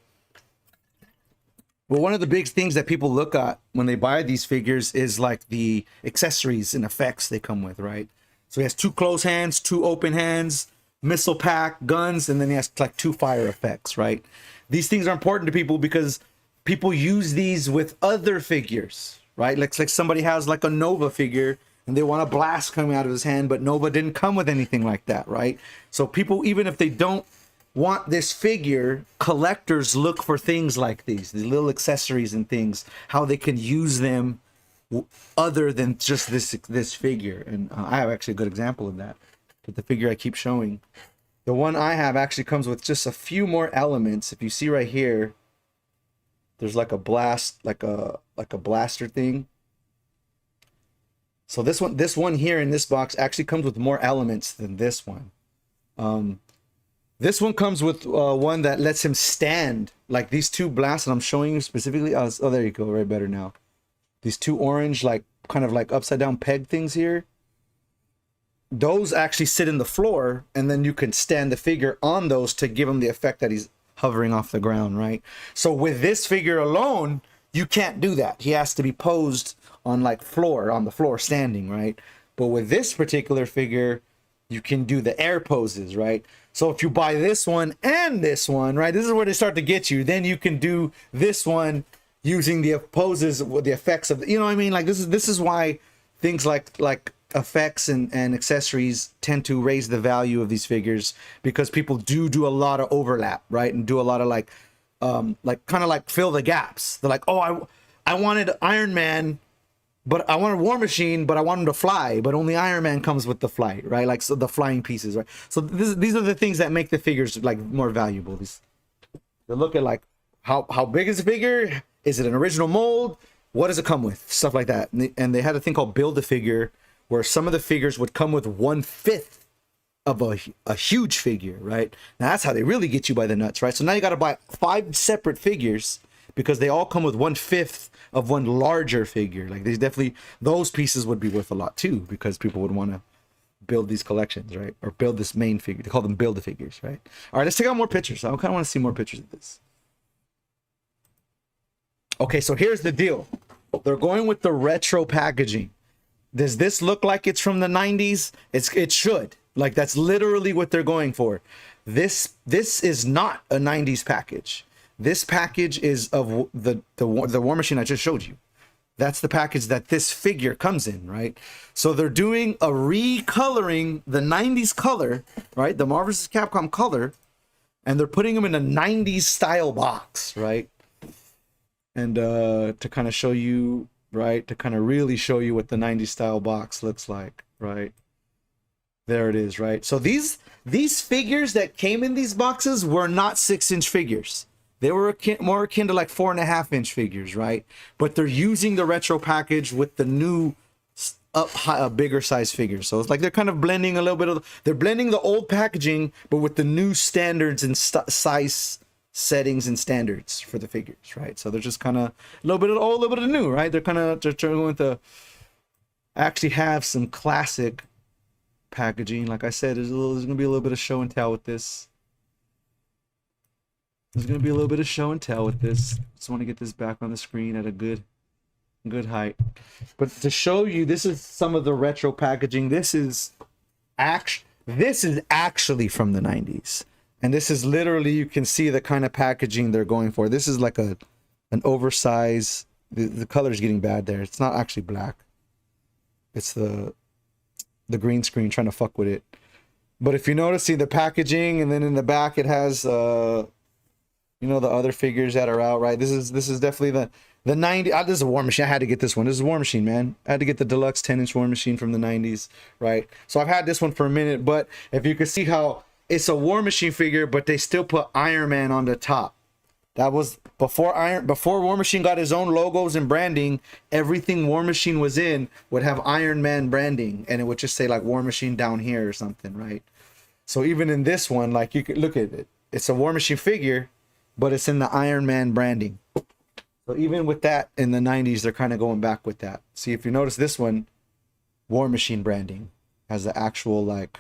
Speaker 1: But one of the big things that people look at when they buy these figures is like the accessories and effects they come with, right? So he has 2 closed hands, 2 open hands, missile pack, guns, and then he has like 2 fire effects, right? These things are important to people because people use these with other figures, right? Like somebody has like a Nova figure and they want a blast coming out of his hand, but Nova didn't come with anything like that, right? So people, even if they don't want this figure, collectors look for things like these little accessories and things, how they can use them other than just this figure. And I have actually a good example of that with the figure I keep showing. The one I have actually comes with just a few more elements. If you see right here, there's like a blast, like a blaster thing. So this one here in this box actually comes with more elements than this one. This one comes with one that lets him stand, like these two blasts, and I'm showing you specifically. Oh, there you go, right better now. These two orange, like kind of like upside down peg things here. Those actually sit in the floor, and then you can stand the figure on those to give him the effect that he's hovering off the ground, right? So with this figure alone, you can't do that. He has to be posed on like on the floor standing, right? But with this particular figure, you can do the air poses, right? So if you buy this one and this one, right, this is where they start to get you. Then you can do this one using the poses with the effects of, you know what I mean? Like this is why things like effects and accessories tend to raise the value of these figures, because people do a lot of overlap, right? And do a lot of like kind of like fill the gaps. They're like, oh, I wanted Iron Man, but I wanted War Machine, but I want him to fly, but only Iron Man comes with the flight, right? Like, so the flying pieces, right? So these are the things that make the figures like more valuable. They look at like how big is the figure? Is it an original mold? What does it come with? Stuff like that. And they had a thing called Build a Figure, where some of the figures would come with 1/5 of a huge figure, right? Now that's how they really get you by the nuts, right? So now you got to buy 5 separate figures because they all come with 1/5 of one larger figure. Like those pieces would be worth a lot too, because people would want to build these collections, right? Or build this main figure. They call them build the figures, right? All right, let's take out more pictures. I kind of want to see more pictures of this. Okay, so here's the deal. They're going with the retro packaging. Does this look like it's from the 90s? It should. Like, that's literally what they're going for. This is not a 90s package. This package is of the War Machine I just showed you. That's the package that this figure comes in, right? So they're doing a recoloring the 90s color, right? The Marvel vs. Capcom color, and they're putting them in a 90s style box, right? And to kind of show you, right? To kind of really show you what the 90s style box looks like, right? There it is, right? So these figures that came in these boxes were not 6-inch figures. They were more akin to like 4.5-inch figures, right? But they're using the retro package with the new bigger size figures. So it's like they're kind of blending a little bit of, they're blending the old packaging, but with the new standards and size settings and standards for the figures, right? So they're just kind of a little bit of the old, a little bit of the new, right? They're going to actually have some classic packaging. Like I said, there's going to be a little bit of show and tell with this. There's going to be a little bit of show and tell with this. Just want to get this back on the screen at a good height. But to show you, this is some of the retro packaging. This is actually from the 90s. And this is literally, you can see the kind of packaging they're going for. This is like an oversized, the color's getting bad there. It's not actually black. It's the green screen trying to fuck with it. But if you notice, see the packaging, and then in the back it has you know, the other figures that are out, right? This is definitely the 90. This is a War Machine. I had to get this one. This is a War Machine, man. I had to get the deluxe 10-inch War Machine from the 90s, right? So I've had this one for a minute, but if you could see how it's a War Machine figure, but they still put Iron Man on the top. That was before War Machine got his own logos and branding. Everything War Machine was in would have Iron Man branding, and it would just say like War Machine down here or something, right? So even in this one, like, you could look at it. It's a War Machine figure, but it's in the Iron Man branding. So even with that in the 90s, they're kind of going back with that. See, if you notice this one, War Machine branding has the actual like,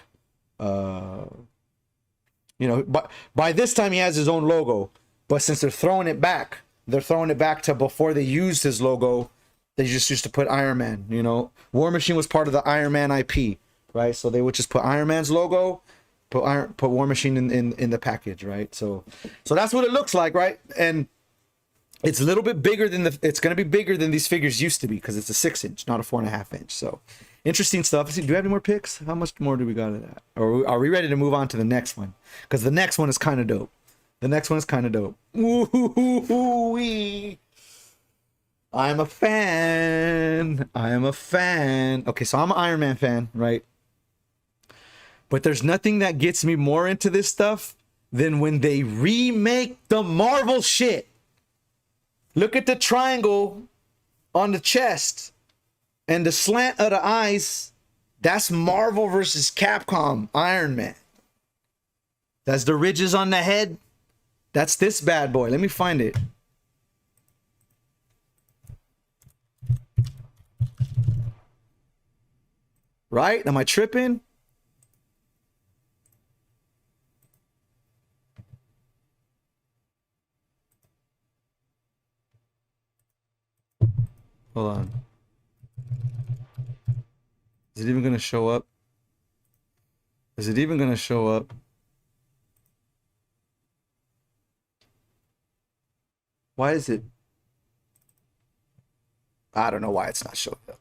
Speaker 1: you know, but by this time he has his own logo. But since they're throwing it back to before they used his logo. They just used to put Iron Man, you know. War Machine was part of the Iron Man IP, right? So they would just put Iron Man's logo, put War Machine in the package, right? So that's what it looks like, right? And it's a little bit bigger than it's going to be bigger than these figures used to be, because it's a 6-inch, not a 4.5-inch. So interesting stuff. Do we have any more picks? How much more do we got of that? Or are we ready to move on to the next one? Because the next one is kind of dope. Woo-hoo-hoo-hoo-wee. I'm a fan. Okay, so I'm an Iron Man fan, right? But there's nothing that gets me more into this stuff than when they remake the Marvel shit. Look at the triangle on the chest and the slant of the eyes. That's Marvel versus Capcom Iron Man. That's the ridges on the head. That's this bad boy. Let me find it. Right? Am I tripping? Hold on. Is it even going to show up? Is it even going to show up? Why is it? I don't know why it's not showing up.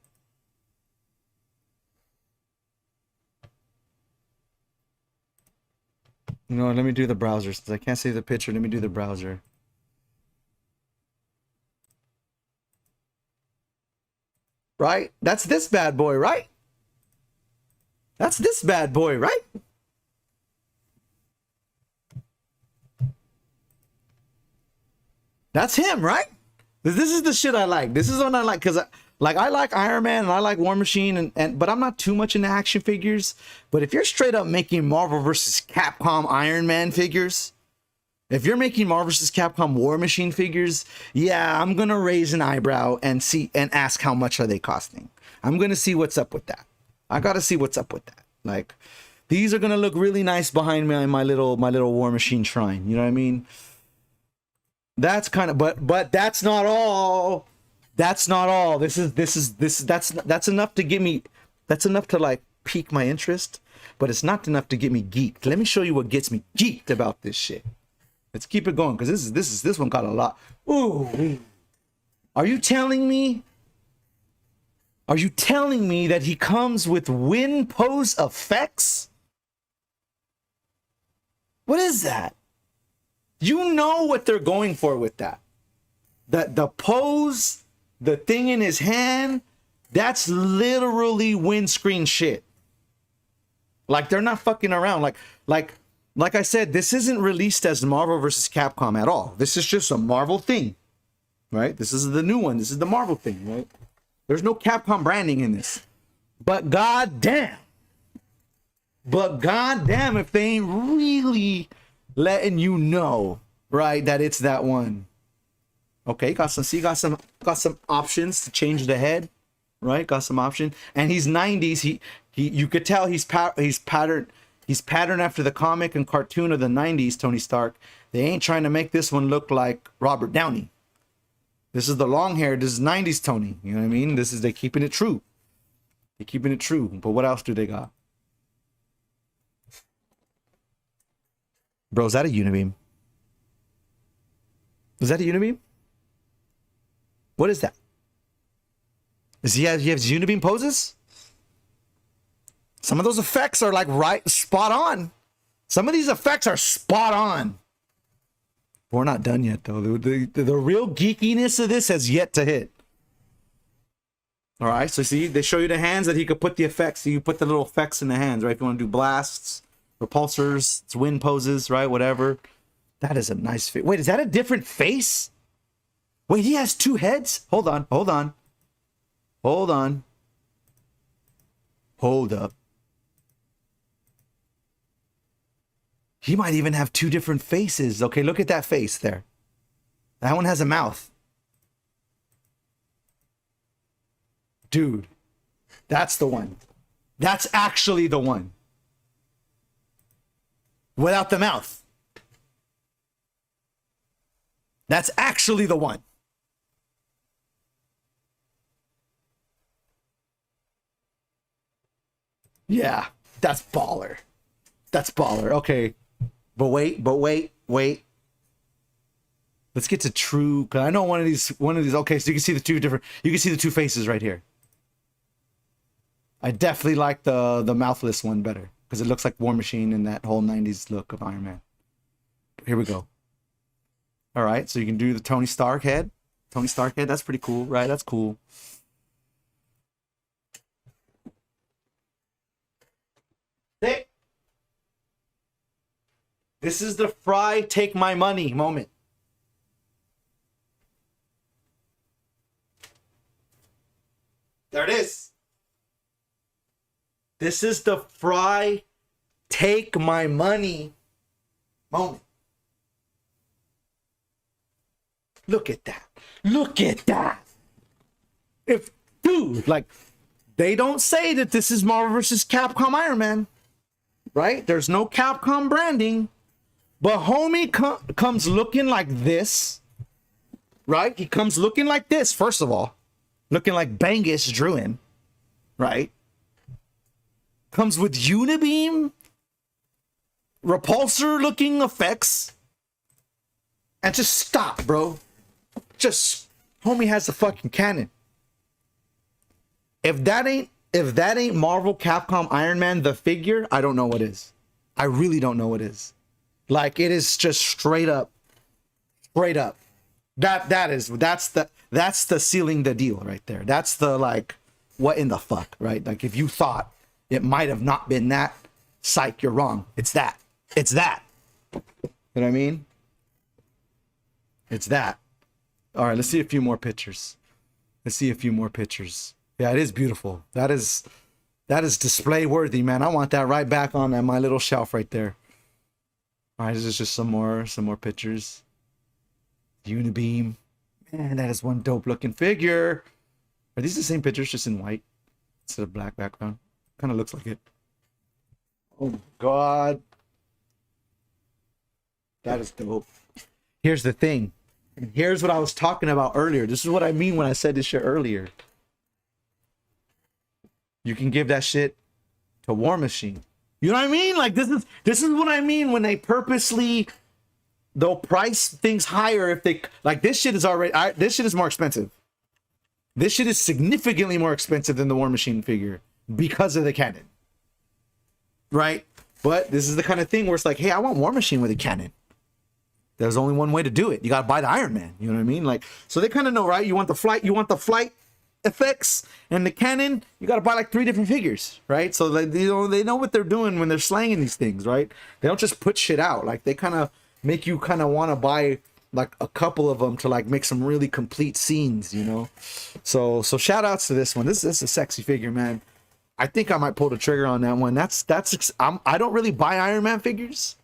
Speaker 1: You know what? Let me do the browser. Since I can't save the picture, let me do the browser. Right? That's this bad boy, right? That's this bad boy, right? That's him, right? This is the shit I like. This is what I like, because I like Iron Man and I like War Machine, but I'm not too much into action figures. But if you're straight up making Marvel vs. Capcom Iron Man figures, if you're making Marvel vs. Capcom War Machine figures, yeah, I'm gonna raise an eyebrow and ask how much are they costing. I'm gonna see what's up with that. I gotta see what's up with that. Like, these are gonna look really nice behind me in my little War Machine shrine. You know what I mean? That's kind of, but that's not all. That's not all. That's enough to give me, that's enough to like pique my interest, but it's not enough to get me geeked. Let me show you what gets me geeked about this shit. Let's keep it going, because this one got a lot. Ooh. Are you telling me that he comes with wind pose effects? What is that? You know what they're going for with that. The pose, the thing in his hand, that's literally windscreen shit. Like, they're not fucking around. Like I said, this isn't released as Marvel vs. Capcom at all. This is just a Marvel thing, right? This is the new one. This is the Marvel thing, right? There's no Capcom branding in this. But goddamn if they ain't really letting you know, right, that it's that one. Okay, got some options to change the head, right? Got some option, and he's 90s. He you could tell he's patterned after the comic and cartoon of the 90s. Tony Stark. They ain't trying to make this one look like Robert Downey. This is the long hair. This is 90s Tony. You know what I mean? They keeping it true. They're keeping it true. But what else do they got? Bro, is that a Unibeam? Is that a Unibeam? What is that? He has Unibeam poses? Some of those effects are like spot on. Some of these effects are spot on. We're not done yet, though. The real geekiness of this has yet to hit. All right, so see, they show you the hands that he could put the effects. So you put the little effects in the hands, right? If you want to do blasts, repulsors, it's wind poses, right? Whatever. That is a nice face. Wait, is that a different face? Wait, he has two heads? Hold on. Hold up. He might even have two different faces. Okay, look at that face there. That one has a mouth. Dude, that's the one. That's actually the one. Without the mouth. That's actually the one. Yeah, that's baller. That's baller. Okay. But wait. Let's get to true, cause I know one of these, okay, so you can see the two faces right here. I definitely like the mouthless one better, because it looks like War Machine and that whole 90s look of Iron Man. Here we go. All right, so you can do the Tony Stark head. That's pretty cool, right? That's cool. This is the Fry take my money moment. There it is. This is the Fry take my money moment. Look at that. Look at that. If, dude, like, they don't say that this is Marvel versus Capcom Iron Man, right? There's no Capcom branding, but homie comes looking like this, right? He comes looking like this, first of all, looking like Bangus drew him, right? Comes with Unibeam, repulsor looking effects, and just stop, bro. Just, homie has the fucking cannon. If that ain't Marvel Capcom Iron Man the figure, I don't know what is. I really don't know what is. Like, it is just straight up. That's the sealing the deal right there. That's the, like, what in the fuck, right? Like, if you thought it might have not been that, psych, you're wrong. It's that. You know what I mean? It's that. All right, let's see a few more pictures. Yeah, it is beautiful. That is display worthy, man. I want that right back on my little shelf right there. All right, this is just some more pictures. Unibeam. Man, that is one dope looking figure. Are these the same pictures, just in white instead of black background? Kind of looks like it. Oh my God. That is dope. Here's the thing. And here's what I was talking about earlier. This is what I mean when I said this shit earlier. You can give that shit to War Machine. You know what I mean? Like, this is what I mean when they purposely, they'll price things higher if they, like, this shit is already, this shit is more expensive. This shit is significantly more expensive than the War Machine figure because of the cannon. Right? But this is the kind of thing where it's like, hey, I want War Machine with a cannon. There's only one way to do it. You gotta buy the Iron Man. You know what I mean? Like, so they kind of know, right? You want the flight effects and the cannon. You gotta buy like 3 different figures, right? So they know what they're doing when they're slanging these things, right? They don't just put shit out. Like, they kind of make you kind of want to buy like a couple of them to like make some really complete scenes, you know? So shout outs to this one. This is a sexy figure, man. I think I might pull the trigger on that one. I don't really buy Iron Man figures.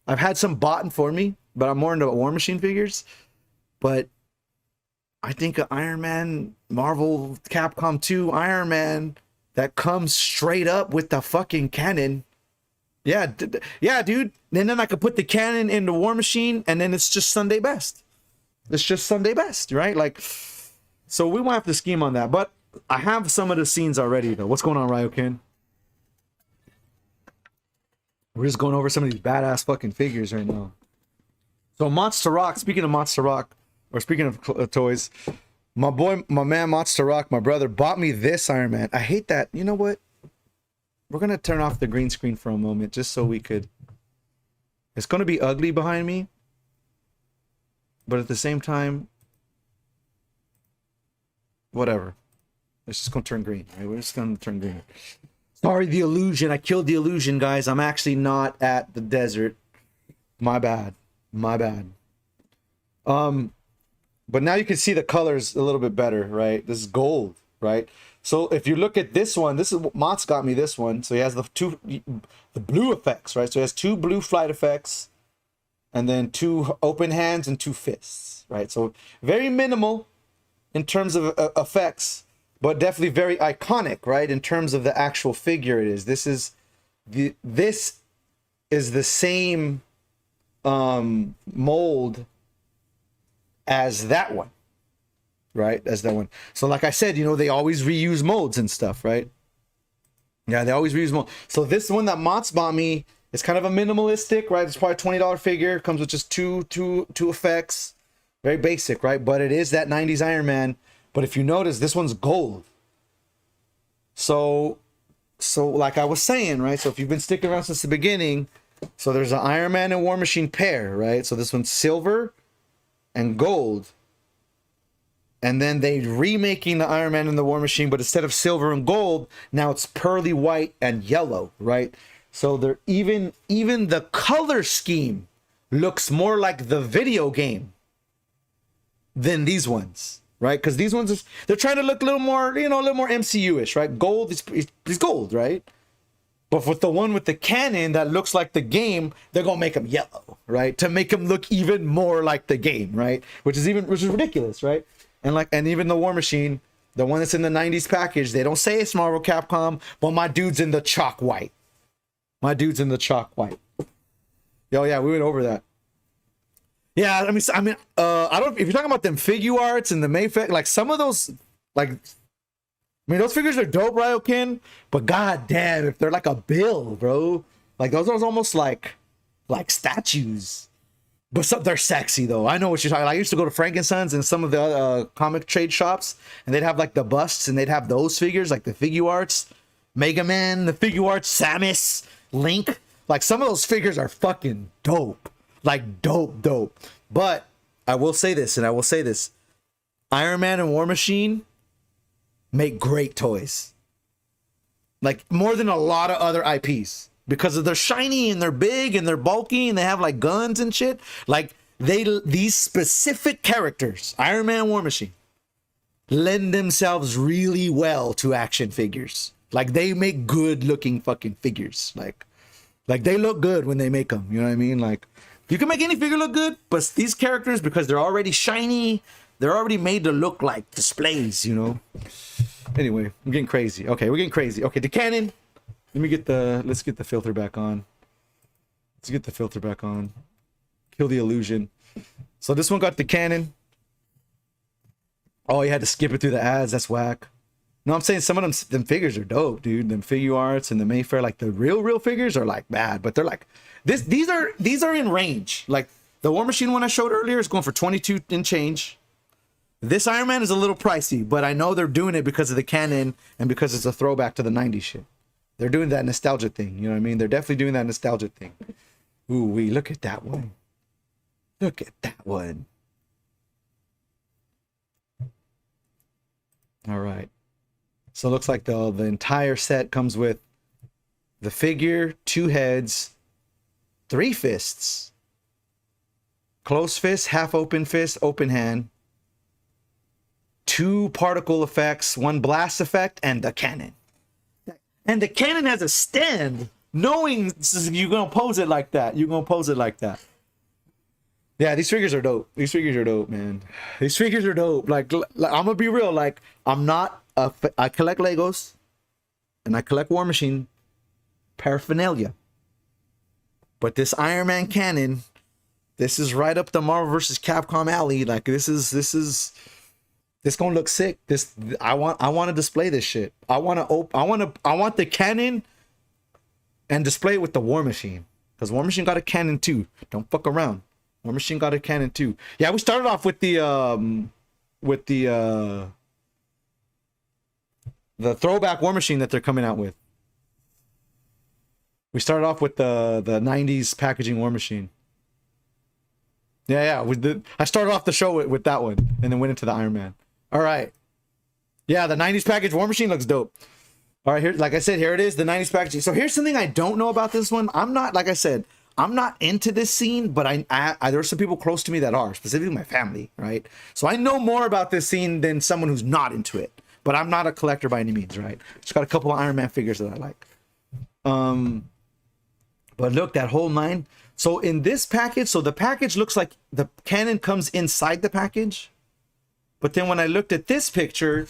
Speaker 1: I've had some bought for me, but I'm more into War Machine figures. But I think an Iron Man, Marvel Capcom 2 Iron Man that comes straight up with the fucking cannon. Yeah, yeah, dude. And then I could put the cannon in the War Machine, and then it's just Sunday best. It's just Sunday best, right? Like, so we won't have to scheme on that. But I have some of the scenes already, though. What's going on, Ryokin? We're just going over some of these badass fucking figures right now. So Monster Rock, speaking of Monster Rock, or speaking of toys, my man Monster Rock, my brother, bought me this Iron Man. I hate that. You know what? We're going to turn off the green screen for a moment just so we could... It's going to be ugly behind me. But at the same time... Whatever. It's just going to turn green. Right? We're just going to turn green. Sorry, the illusion. I killed the illusion, guys. I'm actually not at the desert. My bad. But now you can see the colors a little bit better, right? This is gold, right? So if you look at this one, this is Mott's got me this one. So he has the blue effects, right? So he has 2 blue flight effects, and then 2 open hands and 2 fists, right? So very minimal in terms of effects, but definitely very iconic, right? In terms of the actual figure it is. This is the same mold as that one, right? As that one. So like I said, you know, they always reuse molds and stuff, right? Yeah, they always reuse molds. So this one that Mott's bought me is kind of a minimalistic, right? It's probably a $20 figure. Comes with just two effects. Very basic, right? But it is that 90s Iron Man. But if you notice, this one's gold. So like I was saying, right? So if you've been sticking around since the beginning, so there's an Iron Man and War Machine pair, right? So this one's silver and gold. And then they remaking the Iron Man and the War Machine, but instead of silver and gold, now it's pearly white and yellow, right? So they're even the color scheme looks more like the video game than these ones, right? Because these ones, they're trying to look a little more, you know, a little more MCU-ish, right? Gold is gold, right? But with the one with the cannon that looks like the game, they're gonna make him yellow, right? To make him look even more like the game, right? Which is ridiculous, right? And even the War Machine, the one that's in the 90s package, they don't say it's Marvel Capcom, but my dude's in the chalk white. My dude's in the chalk white. Yo, yeah, we went over that. Yeah, I mean, I don't. If you're talking about them figure arts and the Mayfair, like some of those, like, I mean, those figures are dope, Ryokin. But goddamn, if they're like a bill, bro, like those are almost like statues. But they're sexy though. I know what you're talking about. I used to go to Frankensons and some of the comic trade shops, and they'd have like the busts, and they'd have those figures, like the figure arts, Mega Man, the figure arts, Samus, Link. Like some of those figures are fucking dope. Like dope. But I will say this, Iron Man and War Machine make great toys. Like more than a lot of other IPs. Because they're shiny and they're big and they're bulky and they have like guns and shit. Like these specific characters, Iron Man and War Machine, lend themselves really well to action figures. Like they make good looking fucking figures. Like they look good when they make them. You know what I mean? Like you can make any figure look good, but these characters, because they're already shiny, they're already made to look like displays, you know? Anyway, I'm getting crazy. Okay, we're getting crazy. Okay, the cannon. Let's get the filter back on. Kill the illusion. So this one got the cannon. Oh, you had to skip it through the ads. That's whack. No, I'm saying some of them figures are dope, dude. Them figure arts and the Mayfair, like the real figures are like bad, but they're like these are in range. Like the War Machine one I showed earlier is going for 22 and change. This Iron Man is a little pricey, but I know they're doing it because of the cannon and because it's a throwback to the 90s shit. They're doing that nostalgia thing, you know what I mean? They're definitely doing that nostalgia thing. Ooh, look at that one. Look at that one. All right. So it looks like the entire set comes with the figure, 2 heads, 3 fists, closed fist, half open fist, open hand, 2 particle effects, 1 blast effect, and the cannon. And the cannon has a stand, knowing you're gonna pose it like that. Yeah, these figures are dope. Man. These figures are dope. Like I'm gonna be real. Like I collect Legos, and I collect War Machine paraphernalia. But this Iron Man cannon, this is right up the Marvel vs. Capcom alley. Like this gonna look sick. I want to display this shit. I want the cannon and display it with the War Machine, because War Machine got a cannon too. Don't fuck around. War Machine got a cannon too. Yeah, we started off with the throwback War Machine that they're coming out with. We started off with the 90s packaging War Machine. Yeah. I started off the show with that one and then went into the Iron Man. All right. Yeah, the 90s package War Machine looks dope. All right, here, like I said, here it is, the 90s packaging. So here's something I don't know about this one. I'm not into this scene, but I there are some people close to me that are, specifically my family, right? So I know more about this scene than someone who's not into it. But I'm not a collector by any means, right? Just got a couple of Iron Man figures that I like. But look, that whole 9. So in this package, so the package looks like the cannon comes inside the package. But then when I looked at this picture,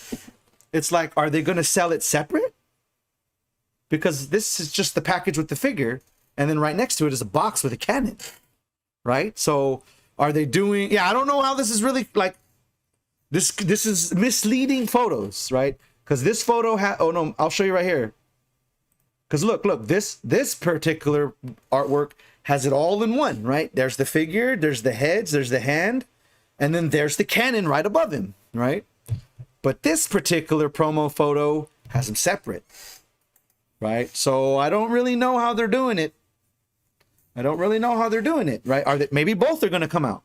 Speaker 1: it's like, are they going to sell it separate? Because this is just the package with the figure. And then right next to it is a box with a cannon. Right? So are they doing... Yeah, I don't know how this is really like... This is misleading photos, right? Because this photo oh no, I'll show you right here. Because look, this particular artwork has it all in one, right? There's the figure, there's the heads, there's the hand, and then there's the cannon right above him, right? But this particular promo photo has them separate, right? So I don't really know how they're doing it. Right? Maybe both are gonna come out.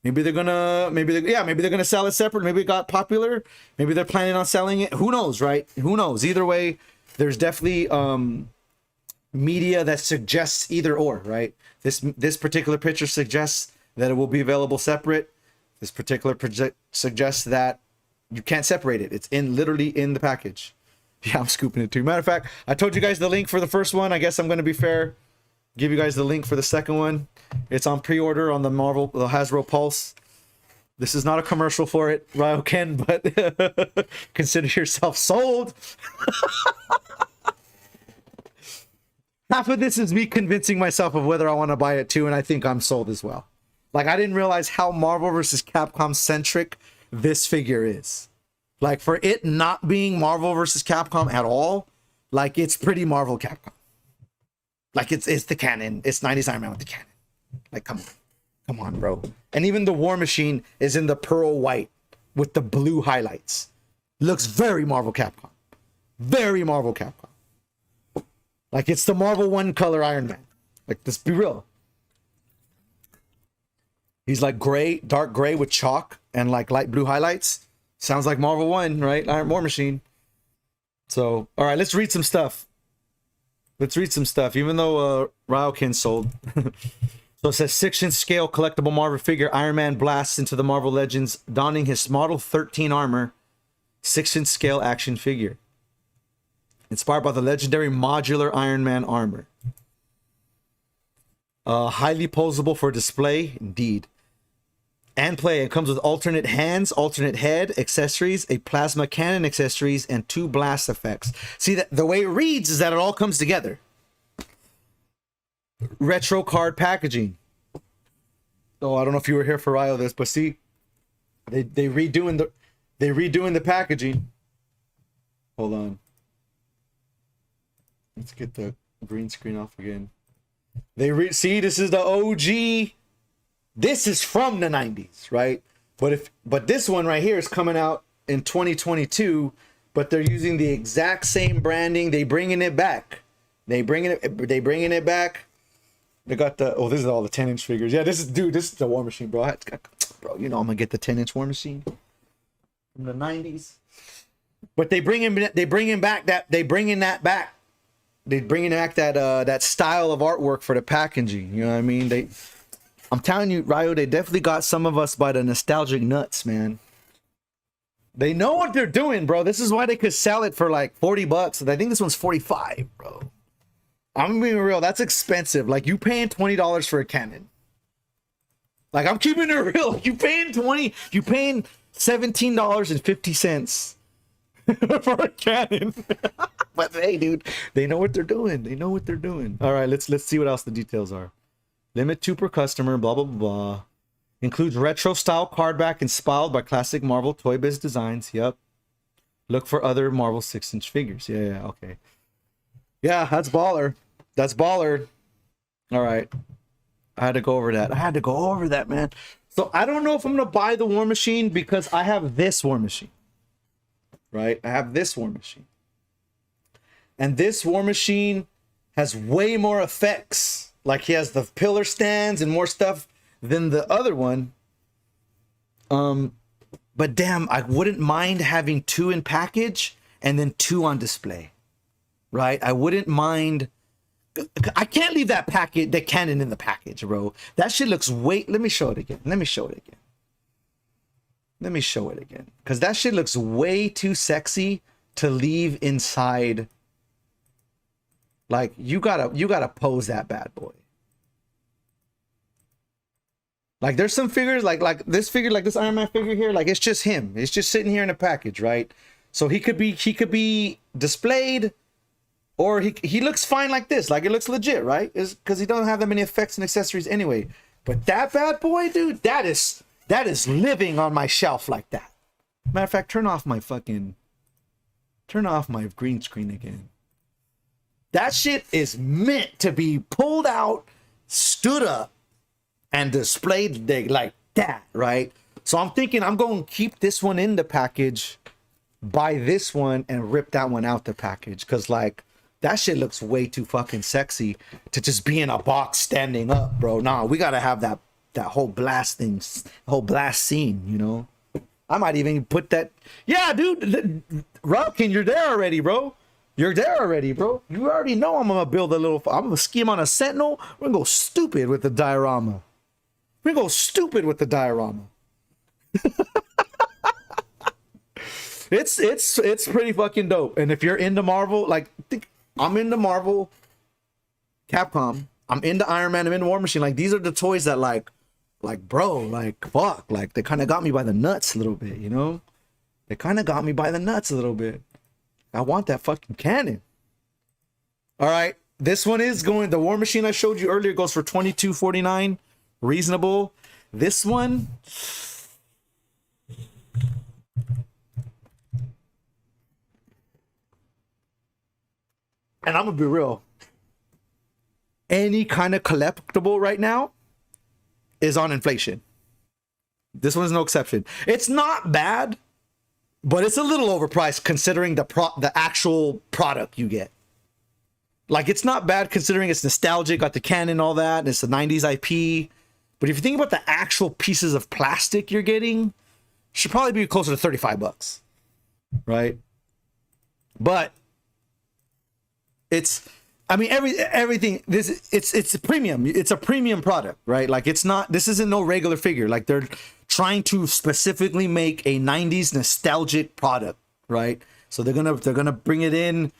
Speaker 1: Maybe they're gonna sell it separate. Maybe it got popular. Maybe they're planning on selling it. Who knows, right? Who knows? Either way, there's definitely media that suggests either or, right? This particular picture suggests that it will be available separate. This particular project suggests that you can't separate it. It's literally in the package. Yeah, I'm scooping it too. Matter of fact, I told you guys the link for the first one. I guess I'm going to be fair. Give you guys the link for the second one. It's on pre-order on the Hasbro Pulse. This is not a commercial for it, Ryo Ken, but consider yourself sold. Half of this is me convincing myself of whether I want to buy it too, and I think I'm sold as well. Like, I didn't realize how Marvel vs. Capcom centric this figure is. Like, for it not being Marvel vs. Capcom at all, like, it's pretty Marvel Capcom. Like, it's the canon. It's 90s Iron Man with the canon. Like, come on. Come on, bro. And even the War Machine is in the pearl white with the blue highlights. Looks very Marvel Capcom. Very Marvel Capcom. Like, it's the Marvel 1 color Iron Man. Like, let's be real. He's like gray, dark gray with chalk and like light blue highlights. Sounds like Marvel 1, right? Iron War Machine. So, all right, let's read some stuff. Let's read some stuff, even though Ryokin sold. So it says 6-inch scale collectible Marvel figure. Iron Man blasts into the Marvel Legends, donning his Model 13 armor. 6-inch scale action figure. Inspired by the legendary modular Iron Man armor. Highly posable for display, indeed. And play. It comes with alternate hands, alternate head, accessories, a plasma cannon accessories, and 2 blast effects. See, that the way it reads is that it all comes together. Retro card packaging. Oh, I don't know if you were here for Ryo this, but see, they redoing the packaging. Hold on. Let's get the green screen off again. See, this is the OG. This is from the 90s, right? But this one right here is coming out in 2022, but they're using the exact same branding. They bringing it back. They bringing it back. They got the this is all the 10-inch figures. Yeah, this is the War Machine, bro. Bro, you know I'm gonna get the 10-inch War Machine from the 90s. But they bringing back that style of artwork for the packaging. You know what I mean? I'm telling you, Ryo, they definitely got some of us by the nostalgic nuts, man. They know what they're doing, bro. This is why they could sell it for like $40. And I think this one's $45, bro. I'm being real. That's expensive. Like, you paying $20 for a cannon. Like, I'm keeping it real. You paying $17.50 for a cannon. But hey, dude, they know what they're doing. They know what they're doing. All right, let's see what else the details are. Limit 2 per customer, blah, blah, blah. Includes retro style card back inspired by classic Marvel Toy Biz designs. Yep. Look for other Marvel 6-inch figures. Yeah, okay. Yeah, that's baller. That's baller. All right. I had to go over that, man. So I don't know if I'm going to buy the War Machine because I have this War Machine. Right? I have this War Machine. And this War Machine has way more effects. Like, he has the pillar stands and more stuff than the other one. But damn, I wouldn't mind having 2 in package and then 2 on display. Right? I wouldn't mind. I can't leave that the cannon in the package, bro. That shit looks let me show it again. Because that shit looks way too sexy to leave inside. Like, you gotta pose that bad boy. Like, there's some figures like this figure, like this Iron Man figure here, like, it's just him. It's just sitting here in a package, right? So he could be displayed, or he looks fine like this, like it looks legit, right? Is because he doesn't have that many effects and accessories anyway. But that bad boy, dude, that is living on my shelf like that. Matter of fact, turn off my green screen again. That shit is meant to be pulled out, stood up, and displayed like that, right? So I'm thinking I'm going to keep this one in the package, buy this one, and rip that one out the package. Because, like, that shit looks way too fucking sexy to just be in a box standing up, bro. Nah, we got to have that whole blast thing, whole blast scene, you know? I might even put that. Yeah, dude. Robkin, you're there already, bro. You're there already, bro. You already know I'm going to build I'm going to scheme on a Sentinel. We're going to go stupid with the diorama. It's pretty fucking dope. And if you're into Marvel, like I'm into Marvel, Capcom, I'm into Iron Man, I'm into War Machine. Like these are the toys that like bro, like fuck, like they kind of got me by the nuts a little bit, you know? They kind of got me by the nuts a little bit. I want that fucking cannon. All right, this one is going. The War Machine I showed you earlier goes for $22.49, reasonable. This one. And I'm gonna be real. Any kind of collectible right now is on inflation. This one's no exception. It's not bad, but it's a little overpriced considering the actual product you get. Like it's not bad considering it's nostalgic, got the cannon, all that, and it's the 90s IP. But if you think about the actual pieces of plastic you're getting, it should probably be closer to $35, right? But it's, I mean, everything. It's a premium. It's a premium product, right? Like it's not. This isn't no regular figure. Like they're trying to specifically make a '90s nostalgic product, right? So they're gonna bring it in.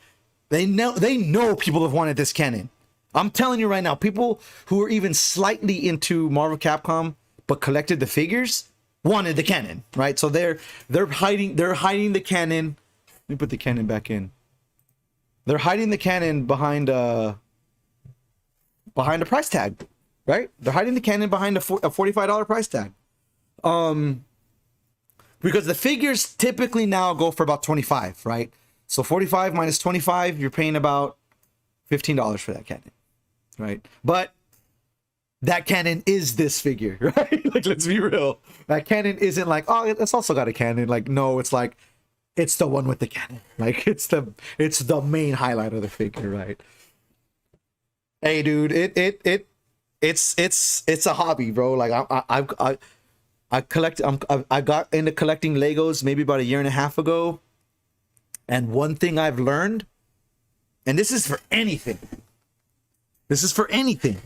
Speaker 1: They know people have wanted this cannon. I'm telling you right now, people who are even slightly into Marvel Capcom but collected the figures wanted the cannon, right? So they're hiding the cannon. Let me put the cannon back in. They're hiding the cannon behind a price tag, right? They're hiding the cannon behind a $45 price tag. Because the figures typically now go for about 25, right? So 45 minus 25, you're paying about $15 for that cannon, right? But that cannon is this figure, right? Like, let's be real. That cannon isn't like, oh, it's also got a cannon. Like, no, it's like, it's the one with the cannon. Like, it's the main highlight of the figure, right? Hey, dude, it's a hobby, bro. Like, I got into collecting Legos maybe about a year and a half ago. And one thing I've learned, and this is for anything. This is for anything.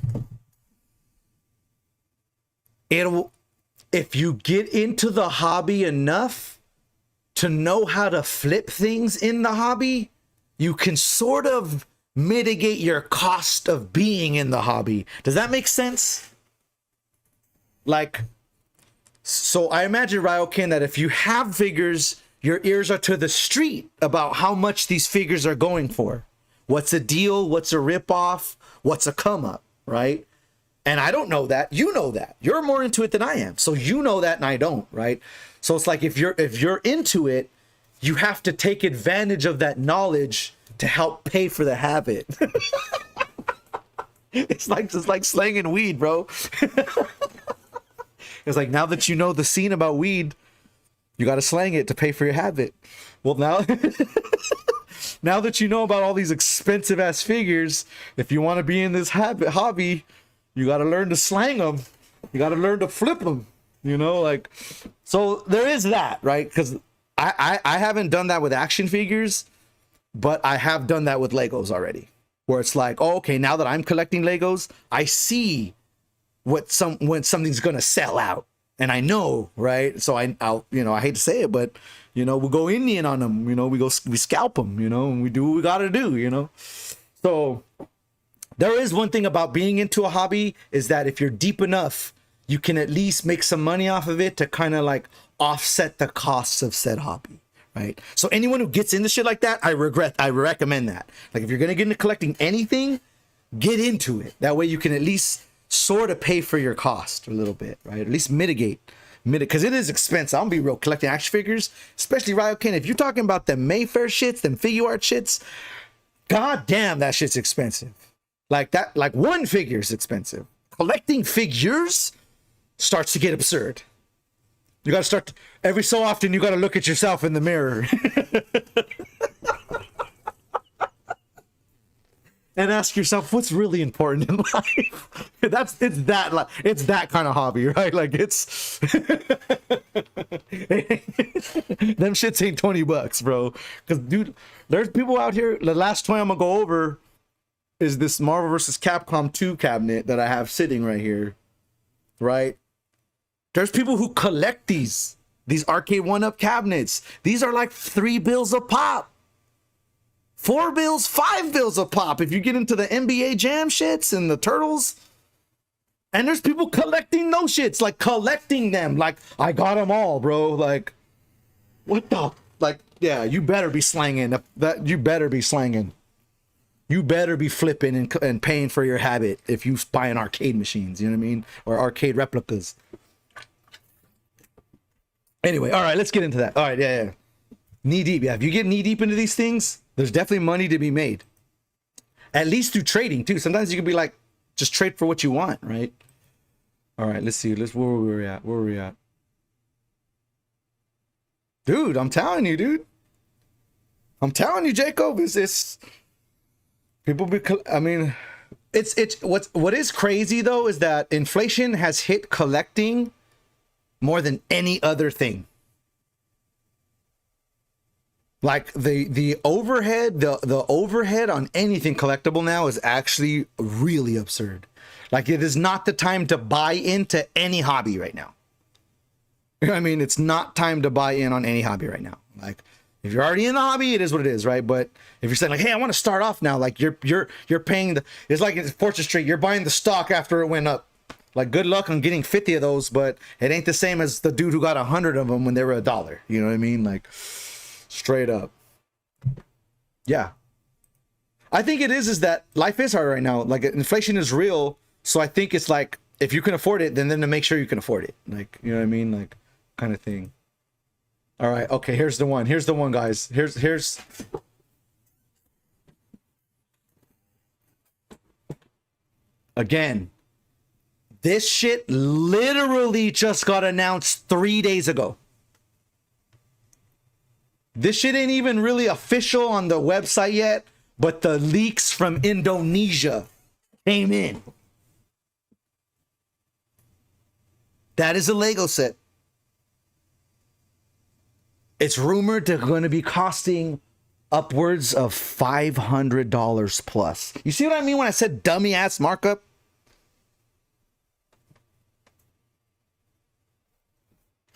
Speaker 1: If you get into the hobby enough to know how to flip things in the hobby, you can sort of mitigate your cost of being in the hobby. Does that make sense? Like, so I imagine, Ryokin, that if you have figures, your ears are to the street about how much these figures are going for. What's a deal? What's a ripoff? What's a come up, right? And I don't know that. You know that. You're more into it than I am. So you know that and I don't, right? So it's like if you're into it, you have to take advantage of that knowledge to help pay for the habit. It's like slanging weed, bro. It's like, now that you know the scene about weed, you got to slang it to pay for your habit. Well, now now that you know about all these expensive ass figures, if you want to be in this hobby, you got to learn to slang them. You got to learn to flip them, you know, like, so there is that, right? Because I haven't done that with action figures, but I have done that with Legos already, where it's like, oh, okay, now that I'm collecting Legos, I see when something's going to sell out, and I know, right? So I'll, you know, I hate to say it, but, you know, we'll go Indian on them, you know, we scalp them, you know, and we do what we got to do, you know? So there is one thing about being into a hobby, is that if you're deep enough, you can at least make some money off of it to kind of like offset the costs of said hobby, right? So anyone who gets into shit like that, I recommend that. Like, if you're going to get into collecting anything, get into it. That way you can at least sort of pay for your cost a little bit, right? At least mitigate, because it is expensive. I'll be real, collecting action figures, especially Ryokin. If you're talking about the Mayfair shits, them figure art shits, god damn, that shit's expensive. Like that, like one figure is expensive. Collecting figures starts to get absurd. You got to start, every so often, you got to look at yourself in the mirror and ask yourself, what's really important in life? It's that kind of hobby, right? Like, it's them shits ain't $20, bro. Because, dude, there's people out here. The last toy I'm gonna go over is this Marvel vs. Capcom 2 cabinet that I have sitting right here, right? There's people who collect these These arcade 1-up cabinets. These are like $3 a pop. $4, $5 a pop. If you get into the NBA Jam shits and the Turtles. And there's people collecting those shits, like collecting them. Like, I got them all, bro. Like, what the? Like, yeah, you better be slanging. You better be slanging. You better be flipping and paying for your habit if you buying arcade machines, you know what I mean? Or arcade replicas. Anyway, all right, let's get into that. All right, yeah. Knee deep, yeah. If you get knee deep into these things, there's definitely money to be made. At least through trading, too. Sometimes you can be like, just trade for what you want, right? All right, let's see. Where were we at? Dude, I'm telling you, dude. I'm telling you, Jacob, it's people what is crazy though is that inflation has hit collecting more than any other thing. Like the overhead, the overhead on anything collectible now is actually really absurd. Like, it is not the time to buy into any hobby right now. You know what I mean? It's not time to buy in on any hobby right now. Like, if you're already in the hobby, it is what it is, right? But if you're saying like, hey, I want to start off now, like you're paying it's like in Fortune Street, you're buying the stock after it went up. Like, good luck on getting 50 of those, but it ain't the same as the dude who got 100 of them when they were $1. You know what I mean? Like, straight up. Yeah. I think it is that life is hard right now. Like, inflation is real. So I think it's like, if you can afford it, then to make sure you can afford it. Like, you know what I mean? Like, kind of thing. All right. Okay. Here's the one. Here's the one, guys. Here's. Again, this shit literally just got announced 3 days ago. This shit ain't even really official on the website yet, but the leaks from Indonesia came in. That is a Lego set. It's rumored they're going to be costing upwards of $500 plus. You see what I mean when I said dummy ass markup?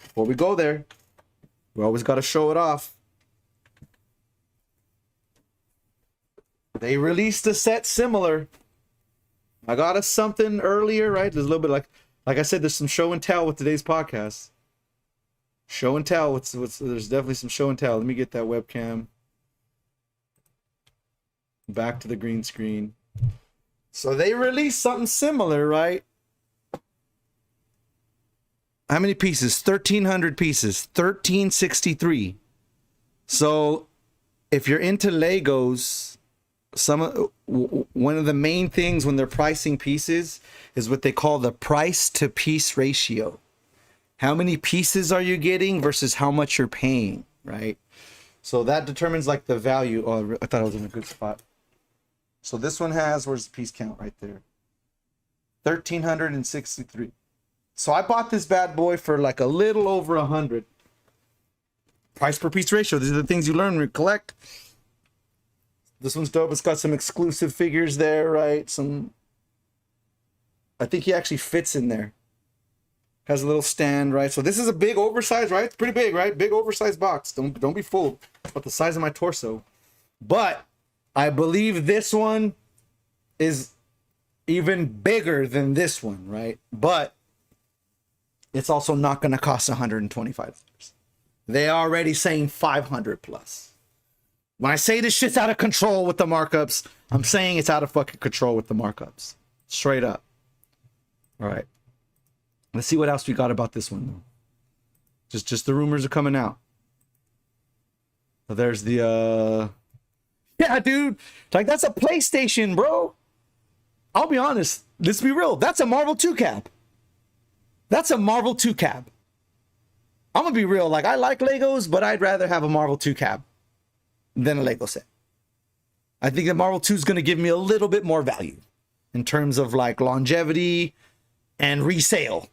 Speaker 1: Before we go there, we always got to show it off. They released a set similar. I got us something earlier, right? There's a little bit like I said, there's some show and tell with today's podcast. Show and tell. There's definitely some show and tell. Let me get that webcam. Back to the green screen. So they released something similar, right? How many pieces? 1,300 pieces. 1,363. So if you're into Legos, one of the main things when they're pricing pieces is what they call the price to piece ratio. How many pieces are you getting versus how much you're paying, right? So that determines like the value. Oh, I thought I was in a good spot. So this one has, where's the piece count right there? 1,363. So I bought this bad boy for like a little over 100. Price per piece ratio. These are the things you learn when you collect. This one's dope. It's got some exclusive figures there, right? I think he actually fits in there. Has a little stand, right? So this is a big oversized, right? It's pretty big, right? Big oversized box. Don't be fooled. It's about the size of my torso. But I believe this one is even bigger than this one, right? But it's also not going to cost $125. They already saying 500 plus. When I say this shit's out of control with the markups, I'm saying it's out of fucking control with the markups. Straight up. All right. Let's see what else we got about this one, though. Just the rumors are coming out. So there's the, yeah, dude. Like, that's a PlayStation, bro. I'll be honest. Let's be real. That's a Marvel 2 cab. That's a Marvel 2 cab. I'm going to be real. Like, I like Legos, but I'd rather have a Marvel 2 cab than a Lego set. I think that Marvel 2 is going to give me a little bit more value in terms of like longevity and resale.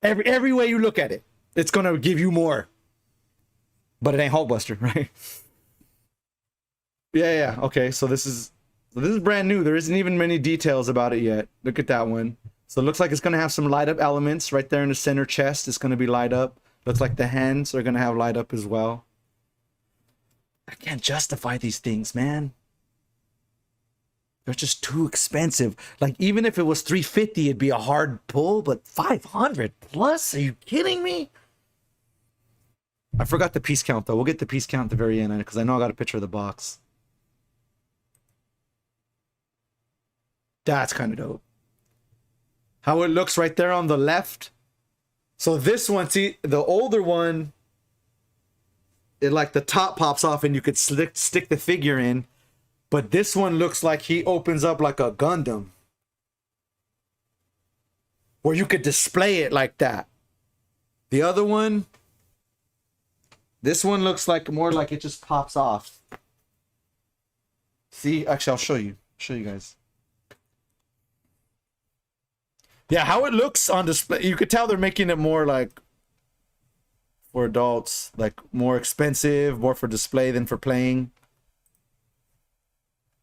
Speaker 1: Every way you look at it, it's going to give you more. But it ain't Hulkbuster, right? Yeah. Okay, so this is brand new. There isn't even many details about it yet. Look at that one. So it looks like it's going to have some light up elements right there in the center chest. It's going to be light up. Looks like the hands are gonna have light up as well. I can't justify these things, man. They're just too expensive. Like, even if it was 350, it'd be a hard pull, but 500 plus? Are you kidding me? I forgot the piece count, though. We'll get the piece count at the very end, because I know I got a picture of the box. That's kind of dope. How it looks right there on the left. So this one, see, the older one, it like the top pops off and you could stick the figure in. But this one looks like he opens up like a Gundam, where you could display it like that. The other one, this one looks like more like it just pops off. See, actually, I'll show you. Show you guys. Yeah, how it looks on display, you could tell they're making it more like for adults, like more expensive, more for display than for playing.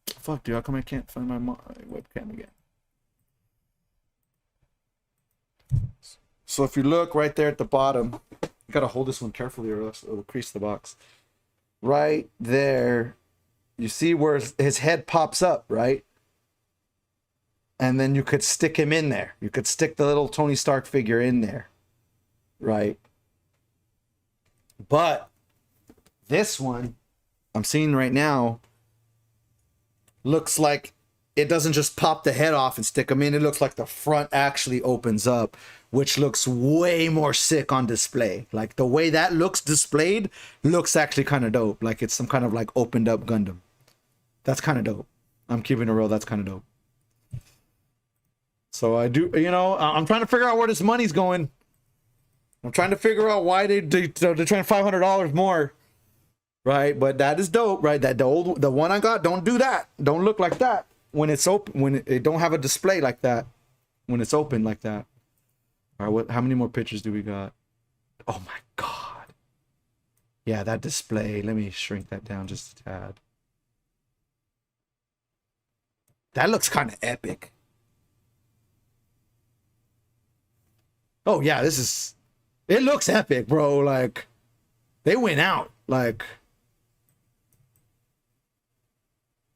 Speaker 1: Fuck, dude, how come I can't find my webcam again? So if you look right there at the bottom, you gotta hold this one carefully or else it'll crease the box. Right there, you see where his head pops up, right? And then you could stick him in there. You could stick the little Tony Stark figure in there, right? But this one I'm seeing right now looks like it doesn't just pop the head off and stick him in. It looks like the front actually opens up, which looks way more sick on display. Like the way that looks displayed looks actually kind of dope. Like it's some kind of like opened up Gundam. That's kind of dope. I'm keeping it real. That's kind of dope. So I do, you know, I'm trying to figure out where this money's going. I'm trying to figure out why they're trying $500 more. Right, but that is dope, right? That the one I got, don't do that. Don't look like that when it's open. When it don't have a display like that. When it's open like that. All right, how many more pictures do we got? Oh my god. Yeah, that display. Let me shrink that down just a tad. That looks kind of epic. Oh yeah, it looks epic, bro. Like they went out. Like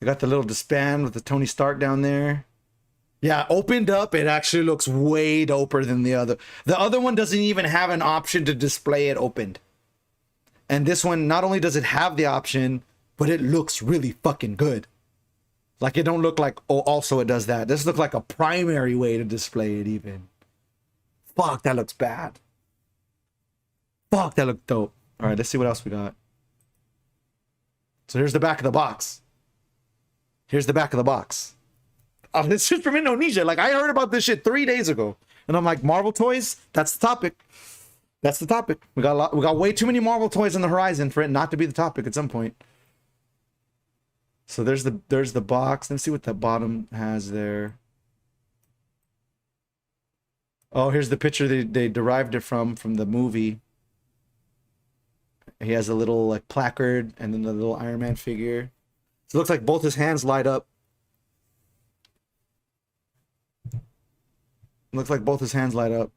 Speaker 1: you got the little disband with the Tony Stark down there. Yeah, opened up, it actually looks way doper than the other. The other one doesn't even have an option to display it opened. And this one, not only does it have the option, but it looks really fucking good. Like it don't look like, oh, also it does that. This looks like a primary way to display it even. Fuck, that looks bad. Fuck, that looked dope. All right, let's see what else we got. So here's the back of the box. Here's the back of the box. Oh, this shit from Indonesia. Like, I heard about this shit 3 days ago. And I'm like, Marvel toys? That's the topic. That's the topic. We got way too many Marvel toys on the horizon for it not to be the topic at some point. So there's the box. Let's see what the bottom has there. Oh, here's the picture they derived it from the movie. He has a little like placard and then the little Iron Man figure. So it looks like both his hands light up. Looks like both his hands light up.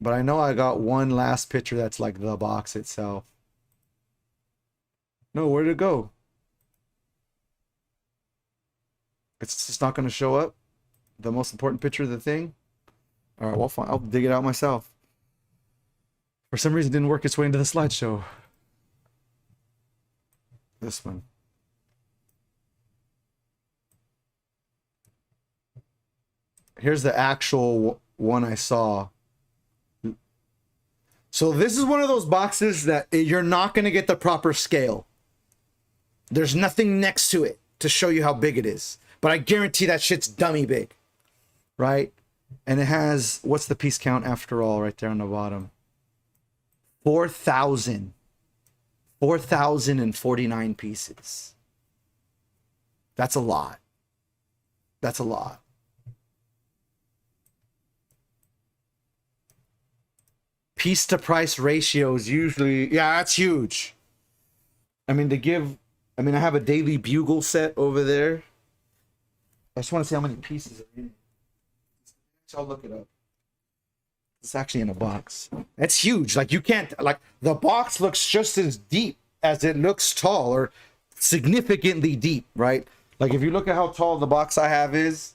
Speaker 1: But I know I got one last picture that's like the box itself. No, where'd it go? It's just not going to show up. The most important picture of the thing. All right, well, fine. I'll dig it out myself. For some reason, it didn't work its way into the slideshow. This one. Here's the actual one I saw. So this is one of those boxes that you're not going to get the proper scale. There's nothing next to it to show you how big it is. But I guarantee that shit's dummy big. Right? And it has, what's the piece count after all right there on the bottom? 4,000. 4,049 pieces. That's a lot. That's a lot. Piece to price ratios usually, yeah, that's huge. I mean, I have a Daily Bugle set over there. I just want to see how many pieces are in it. I'll look it up. It's actually in a box. It's huge. Like you can't, like the box looks just as deep as it looks tall, or significantly deep, right? Like if you look at how tall the box I have is,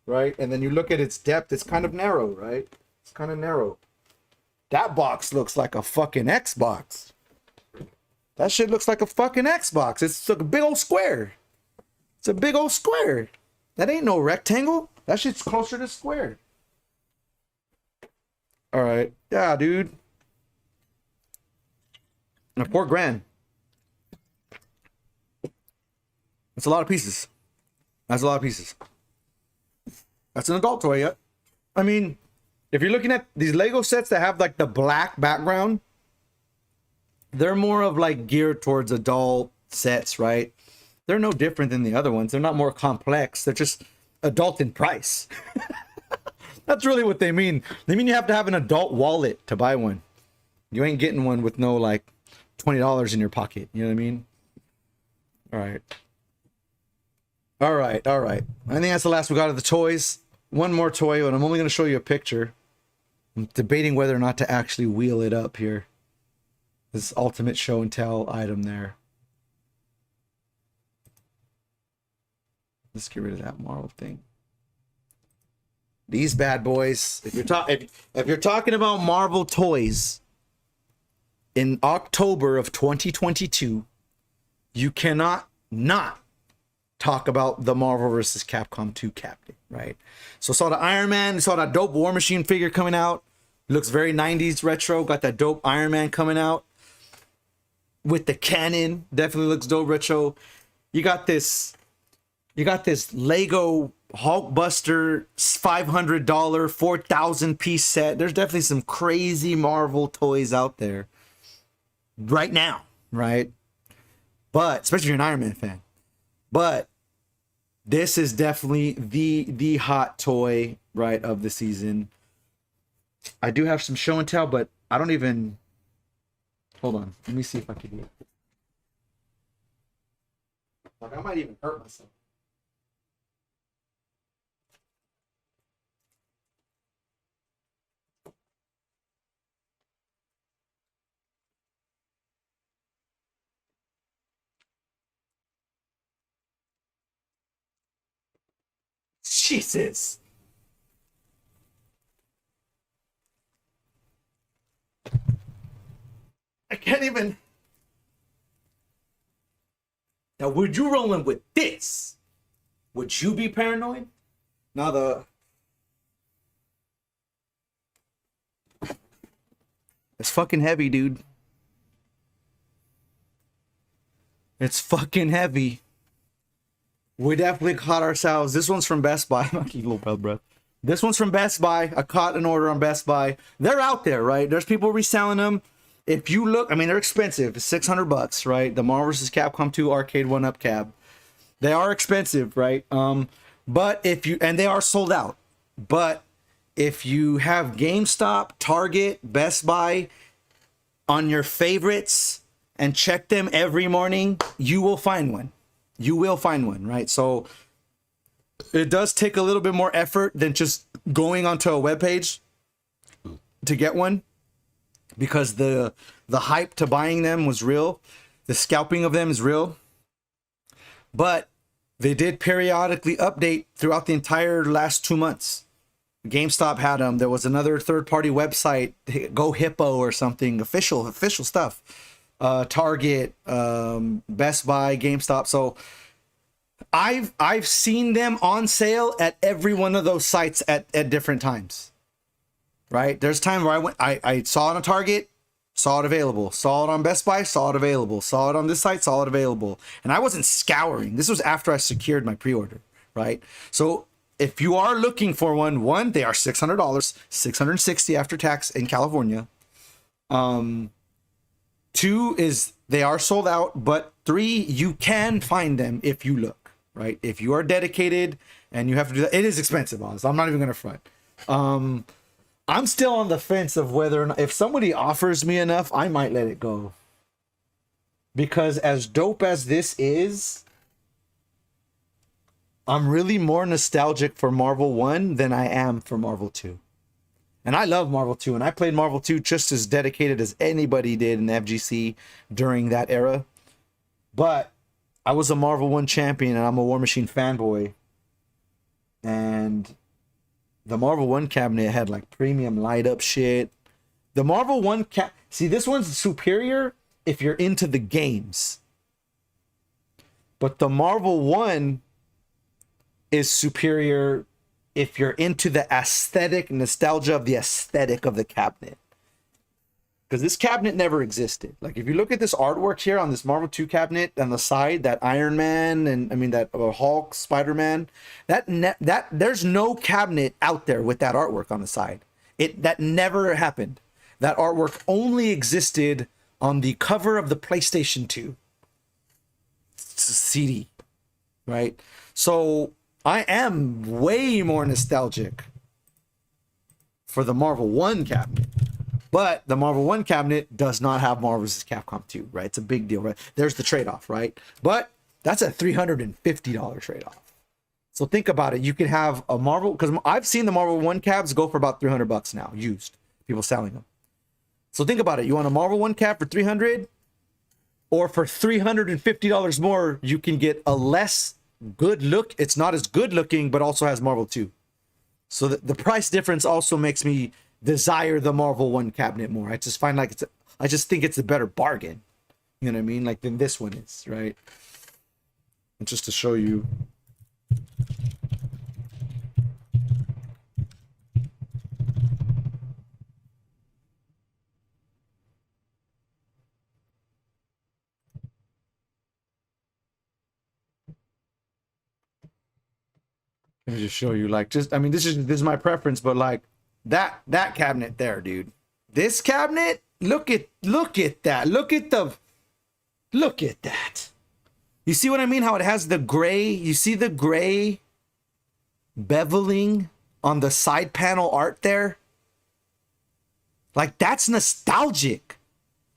Speaker 1: right? And then you look at its depth, it's kind of narrow, right? It's kind of narrow. That box looks like a fucking Xbox. That shit looks like a fucking Xbox. It's like a big old square. It's a big old square. That ain't no rectangle. That shit's closer to square. All right. Yeah, dude. And $4,000. That's a lot of pieces. That's a lot of pieces. That's an adult toy, yeah. I mean, if you're looking at these Lego sets that have like the black background, they're more of like geared towards adult sets, right? They're no different than the other ones. They're not more complex. They're just adult in price. That's really what they mean. They mean you have to have an adult wallet to buy one. You ain't getting one with no like $20 in your pocket. You know what I mean? All right. All right. All right. I think that's the last we got of the toys. One more toy, and I'm only going to show you a picture. I'm debating whether or not to actually wheel it up here. This ultimate show and tell item there. Let's get rid of that Marvel thing. These bad boys. If you're talking about Marvel toys in October of 2022, you cannot not talk about the Marvel vs. Capcom 2 Captain, right? So saw the Iron Man, saw that dope War Machine figure coming out. It looks very 90s retro. Got that dope Iron Man coming out with the cannon. Definitely looks dope retro. You got this Lego Hulkbuster $500 4,000 piece set. There's definitely some crazy Marvel toys out there right now, right? But especially if you're an Iron Man fan. But this is definitely the hot toy, right, of the season. I do have some show and tell, but I don't even... Hold on. Let me see if I can do it. Like, I might even hurt myself. Jesus. I can't even. Now, would you rolling with this? Would you be paranoid? Now it's fucking heavy, dude. It's fucking heavy. We definitely caught ourselves. This one's from Best Buy. I'm keep a little breath. This one's from Best Buy. I caught an order on Best Buy. They're out there, right? There's people reselling them. If you look, I mean, they're expensive. It's $600, right? The Marvel vs. Capcom 2 Arcade 1-Up Cab. They are expensive, right? But if you, and they are sold out. But if you have GameStop, Target, Best Buy on your favorites and check them every morning, you will find one. You will find one, right? So it does take a little bit more effort than just going onto a webpage to get one, because the hype to buying them was real. The scalping of them is real. But they did periodically update throughout the entire last 2 months. GameStop had them. There was another third-party website, Go Hippo or something, official stuff. Target, Best Buy, GameStop. So I've seen them on sale at every one of those sites at different times. Right? There's time where I saw it on Target, saw it available, saw it on Best Buy, saw it available, saw it on this site, saw it available. And I wasn't scouring. This was after I secured my pre-order, right? So if you are looking for one, they are $600, $660 after tax in California. 2 is they are sold out, but 3, you can find them if you look, right? If you are dedicated and you have to do that, it is expensive, honestly. I'm not even going to front. I'm still on the fence of whether or not, if somebody offers me enough, I might let it go. Because as dope as this is, I'm really more nostalgic for Marvel 1 than I am for Marvel 2. And I love Marvel 2, and I played Marvel 2 just as dedicated as anybody did in the FGC during that era. But I was a Marvel 1 champion, and I'm a War Machine fanboy. And the Marvel 1 cabinet had like premium light up shit. The Marvel 1 see, this one's superior if you're into the games. But the Marvel 1 is superior if you're into the aesthetic, nostalgia of the aesthetic of the cabinet. Because this cabinet never existed. Like, if you look at this artwork here on this Marvel 2 cabinet on the side, that Iron Man and that Hulk, Spider-Man, that there's no cabinet out there with that artwork on the side. That never happened. That artwork only existed on the cover of the PlayStation 2 CD, right? So I am way more nostalgic for the Marvel 1 cabinet. But the Marvel 1 cabinet does not have Marvel vs. Capcom 2, right? It's a big deal, right? There's the trade-off, right? But that's a $350 trade-off. So think about it. You could have a Marvel, because I've seen the Marvel 1 cabs go for about $300 now, used. People selling them. So think about it. You want a Marvel 1 cab for $300, or for $350 more, you can get a less good look. It's not as good looking, but also has Marvel 2. So the price difference also makes me desire the Marvel 1 cabinet more. I just find like I just think it's a better bargain. You know what I mean? Like, than this one is, right? And just to show you. Let me just show you, like, just, I mean, this is my preference, but like that cabinet there, dude. This cabinet, look at that. Look at that. You see what I mean? How it has the gray, you see the gray beveling on the side panel art there? Like, that's nostalgic.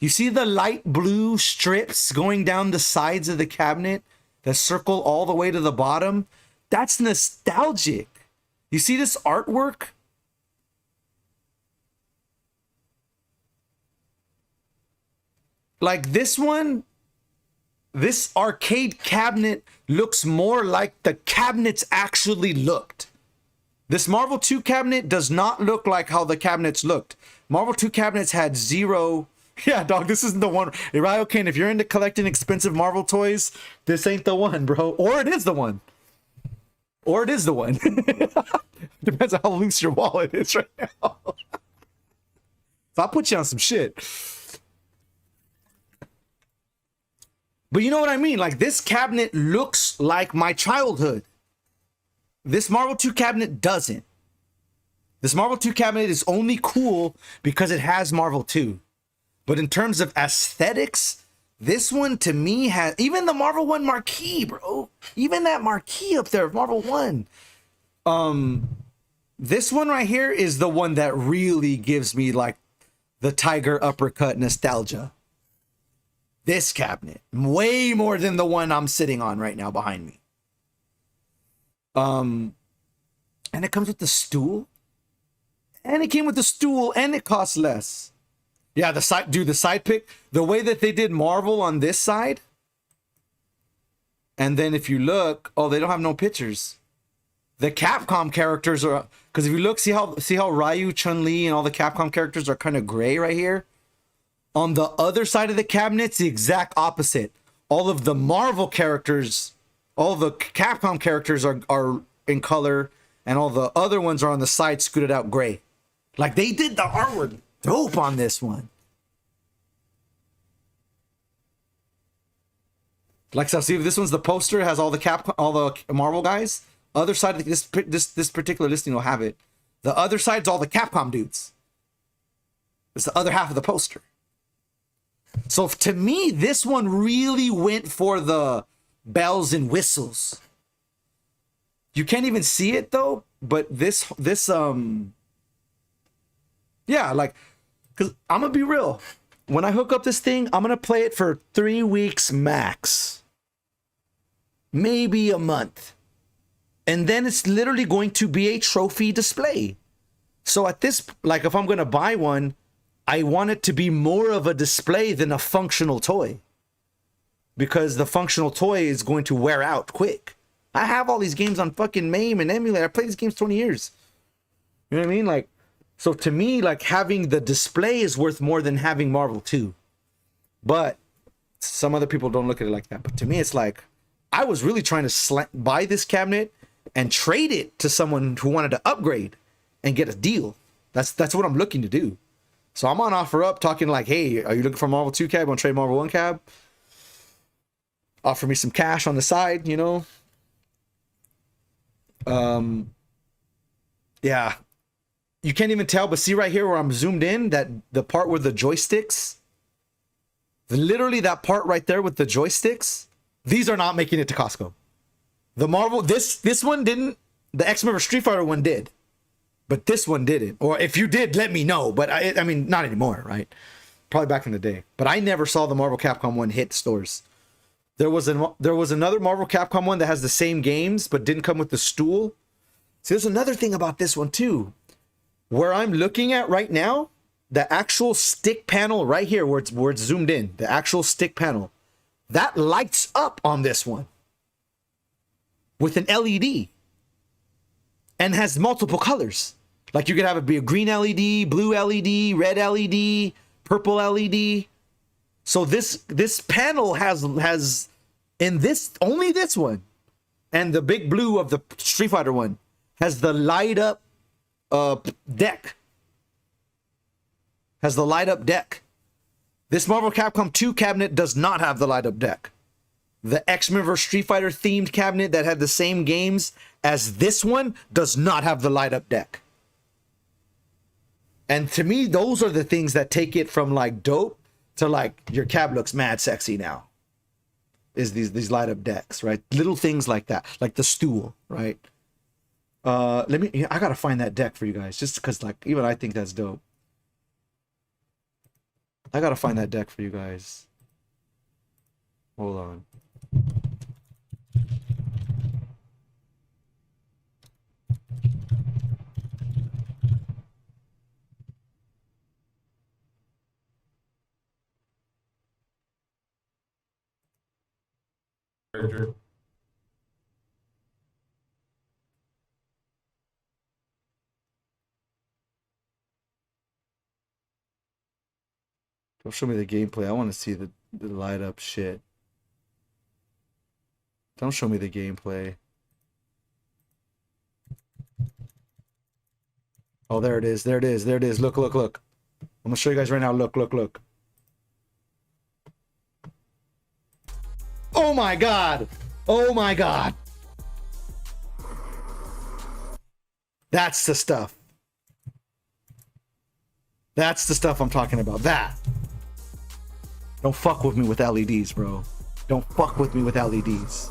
Speaker 1: You see the light blue strips going down the sides of the cabinet that circle all the way to the bottom? That's nostalgic. You see this artwork? Like, this one, this arcade cabinet looks more like the cabinets actually looked. This Marvel 2 cabinet does not look like how the cabinets looked. Marvel 2 cabinets had zero. Yeah, dog, this isn't the one. Right, okay, if you're into collecting expensive Marvel toys, this ain't the one, bro. Or it is the one. Or it is the one. Depends on how loose your wallet is right now. So I'll put you on some shit. But you know what I mean? Like, this cabinet looks like my childhood. This Marvel 2 cabinet doesn't. This Marvel 2 cabinet is only cool because it has Marvel 2. But in terms of aesthetics, this one to me has, even the Marvel 1 marquee, bro. Even that marquee up there, Marvel 1. This one right here is the one that really gives me like the tiger uppercut nostalgia. This cabinet, way more than the one I'm sitting on right now behind me. And it comes with the stool. And it came with the stool, and it costs less. Yeah, the side, dude, the side pick, the way that they did Marvel on this side. And then if you look, oh, they don't have no pictures. The Capcom characters are, because if you look, see how Ryu, Chun-Li, and all the Capcom characters are kind of gray right here. On the other side of the cabinet, it's the exact opposite. All of the Marvel characters, all the Capcom characters are in color, and all the other ones are on the side scooted out gray. Like, they did the artwork dope on this one. Like, so see if this one's the poster, it has all the Marvel guys. Other side of this particular listing will have it. The other side's all the Capcom dudes. It's the other half of the poster. So to me, this one really went for the bells and whistles. You can't even see it though, but this yeah, like, because I'm gonna be real. When I hook up this thing, I'm gonna play it for 3 weeks max. Maybe a month. And then it's literally going to be a trophy display. So at this, like if I'm going to buy one, I want it to be more of a display than a functional toy. Because the functional toy is going to wear out quick. I have all these games on fucking MAME and emulator. I played these games 20 years. You know what I mean? Like, so to me, like having the display is worth more than having Marvel 2. But some other people don't look at it like that. But to me, it's like, I was really trying to buy this cabinet and trade it to someone who wanted to upgrade and get a deal. That's what I'm looking to do. So I'm on OfferUp talking like, hey, are you looking for Marvel 2 cab? Want to trade Marvel 1 cab? Offer me some cash on the side, you know? Yeah. You can't even tell, but see right here where I'm zoomed in, that the part where the joysticks, literally that part right there with the joysticks, these are not making it to Costco. The Marvel, this one didn't, the X-Men vs. Street Fighter one did, but this one didn't. Or if you did, let me know. But I mean, not anymore, right? Probably back in the day. But I never saw the Marvel Capcom one hit stores. There was another Marvel Capcom one that has the same games, but didn't come with the stool. See, there's another thing about this one too. Where I'm looking at right now, the actual stick panel right here, where it's zoomed in, the actual stick panel, that lights up on this one with an LED and has multiple colors. Like you could have it be a green LED, blue LED, red LED, purple LED. So this panel has in this, only this one, and the big blue of the Street Fighter one has the light up deck. Has the light up deck. This Marvel Capcom 2 cabinet does not have the light up deck. The X-Men vs. Street Fighter themed cabinet that had the same games as this one does not have the light up deck. And to me, those are the things that take it from like dope to like your cab looks mad sexy now. Is these light up decks, right? Little things like that, like the stool, right? I gotta find that deck for you guys, just because like even I think that's dope. I gotta find that deck for you guys. Hold on. Don't show me the gameplay. I want to see the light up shit. Don't show me the gameplay. Oh, there it is. There it is. There it is. Look, look, look. I'm going to show you guys right now. Look, look, look. Oh my God. Oh my God. That's the stuff. That's the stuff I'm talking about. That. Don't fuck with me with LEDs, bro. Don't fuck with me with LEDs.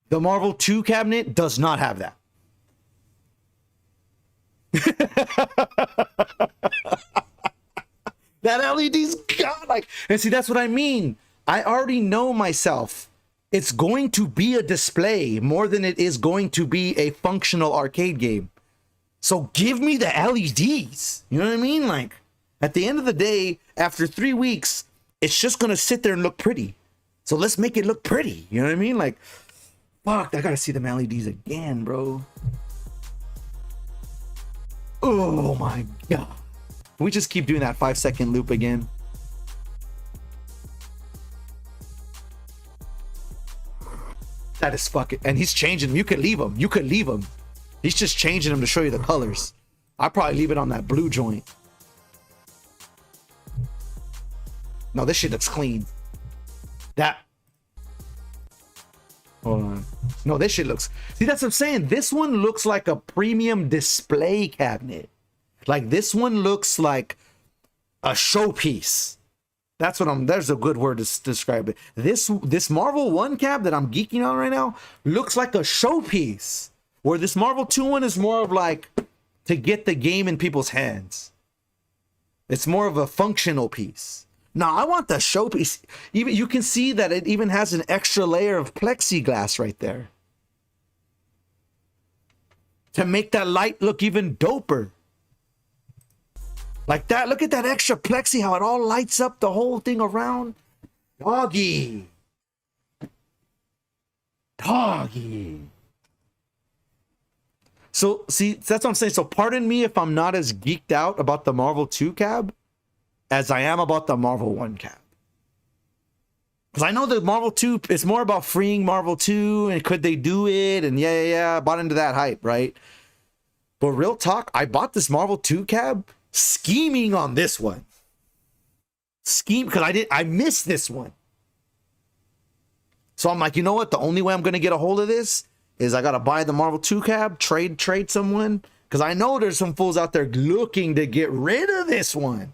Speaker 1: The Marvel 2 cabinet does not have that. That LED's got like, and see, that's what I mean. I already know myself. It's going to be a display more than it is going to be a functional arcade game. So give me the LEDs. You know what I mean? Like, at the end of the day, after 3 weeks, it's just going to sit there and look pretty. So let's make it look pretty. You know what I mean? Like, fuck, I got to see them LEDs again, bro. Oh my God. Can we just keep doing that 5-second loop again? That is fucking, and he's changing them. You could leave them. You could leave them. He's just changing them to show you the colors. I'd probably leave it on that blue joint. No, this shit looks clean. That. Hold on. No, this shit looks. See, that's what I'm saying. This one looks like a premium display cabinet. Like this one looks like a showpiece. That's what I'm. There's a good word to describe it. This Marvel 1 cab that I'm geeking on right now looks like a showpiece. Where this Marvel 2 one is more of like to get the game in people's hands. It's more of a functional piece. Now I want the showpiece. Even you can see that it even has an extra layer of plexiglass right there. to make that light look even doper. Like that. Look at that extra plexi, how it all lights up the whole thing around. Doggy. Doggy. So, see, that's what I'm saying. So, pardon me if I'm not as geeked out about the Marvel 2 cab as I am about the Marvel 1 cab. Because I know the Marvel 2, it's more about freeing Marvel 2 and could they do it? And yeah, I bought into that hype, right? But real talk, I bought this Marvel 2 cab scheming on this one. Because I missed this one. So I'm like, you know what? The only way I'm going to get a hold of this is I got to buy the Marvel 2 cab, trade someone. Because I know there's some fools out there looking to get rid of this one.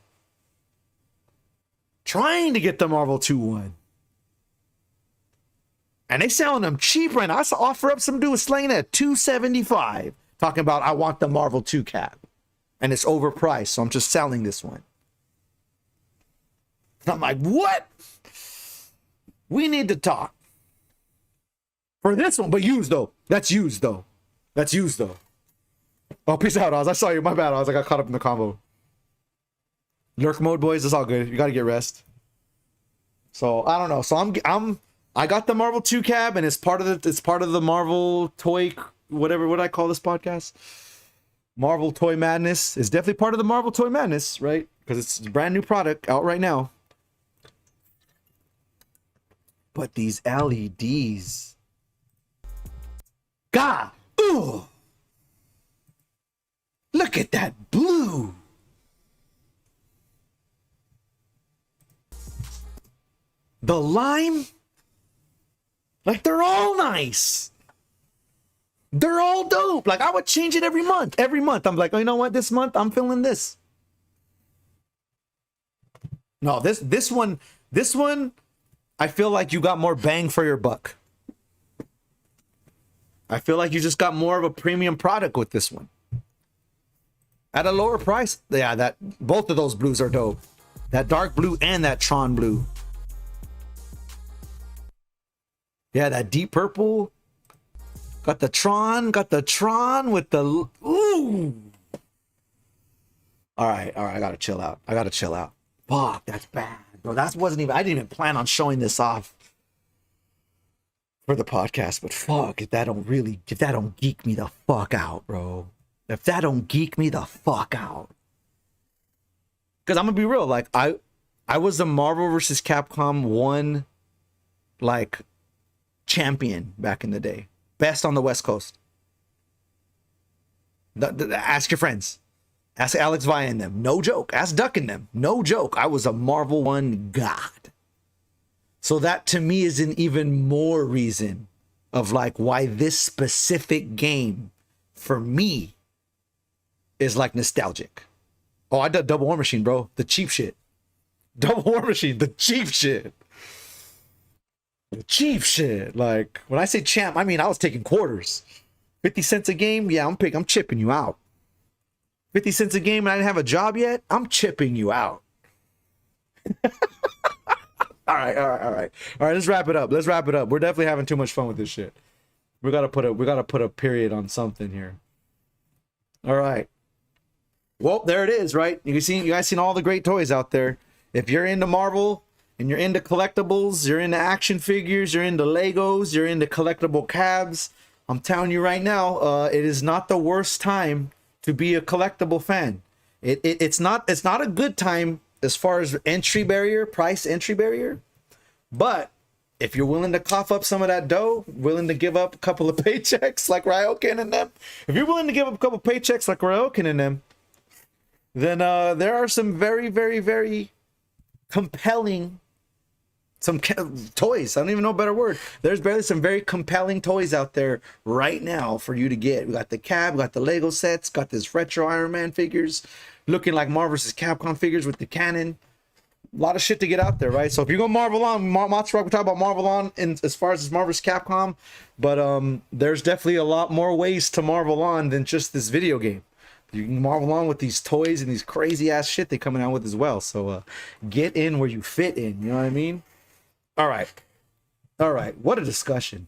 Speaker 1: Trying to get the Marvel 2 one. And they selling them cheap right now. I saw offer up some dude slaying at $275. Talking about, I want the Marvel 2 cab. And it's overpriced, so I'm just selling this one. And I'm like, what? We need to talk. For this one, but used though. That's used though. Oh, peace out, Oz. I saw you. My bad, Oz. I got caught up in the combo. Lurk mode, boys. It's all good. You gotta get rest. So I don't know. So I got the Marvel 2 cab, and it's part of the Marvel toy, whatever. What do I call this podcast? Marvel Toy Madness. It's definitely part of the Marvel Toy Madness, right? Because it's a brand new product out right now. But these LEDs, God, ooh, look at that blue. The lime. Like, they're all nice. They're all dope. Like, I would change it every month. Every month. I'm like, oh, you know what? This month, I'm feeling this. No, this one, I feel like you got more bang for your buck. I feel like you just got more of a premium product with this one. At a lower price. Yeah, both of those blues are dope. That dark blue and that Tron blue. Yeah, that deep purple. Got the Tron with the, ooh. All right, I gotta chill out. Fuck, that's bad. Bro, I didn't even plan on showing this off for the podcast, but fuck, if that don't geek me the fuck out, bro. If that don't geek me the fuck out. Because I'm gonna be real, like, I was a Marvel vs. Capcom 1, like, champion back in the day. Best on the West Coast. Ask your friends. Ask Alex Vaya and them. No joke. Ask Duck and them. No joke. I was a Marvel 1 god. So that to me is an even more reason of like why this specific game for me is like nostalgic. Oh, I did Double War Machine, bro. The cheap shit. Double War Machine. The cheap shit. The cheap shit. Like, when I say champ, I mean I was taking quarters. 50 cents a game? Yeah, I'm chipping you out. 50 cents a game and I didn't have a job yet? I'm chipping you out. All right, let's wrap it up. We're definitely having too much fun with this shit. We gotta put a period on something here. All right. Well, there it is, right? You guys seen all the great toys out there. If you're into Marvel and you're into collectibles, you're into action figures, you're into Legos, you're into collectible cabs, I'm telling you right now, it is not the worst time to be a collectible fan. It's not a good time as far as price entry barrier, but if you're willing to cough up some of that dough, willing to give up a couple of paychecks like Ryokin and them, if you're willing to give up a couple of paychecks like Ryokin and them, then there are some very, very, very compelling toys. I don't even know a better word. There's barely some very compelling toys out there right now for you to get. We got the cab, we got the Lego sets, got this retro Iron Man figures, looking like Marvel vs. Capcom figures with the cannon. A lot of shit to get out there, right? So if you go Marvel on, Monster Rock, we talk about Marvel on in, as far as Marvel vs. Capcom, but there's definitely a lot more ways to Marvel on than just this video game. You can Marvel on with these toys and these crazy ass shit they coming out with as well. So get in where you fit in, you know what I mean? All right. What a discussion.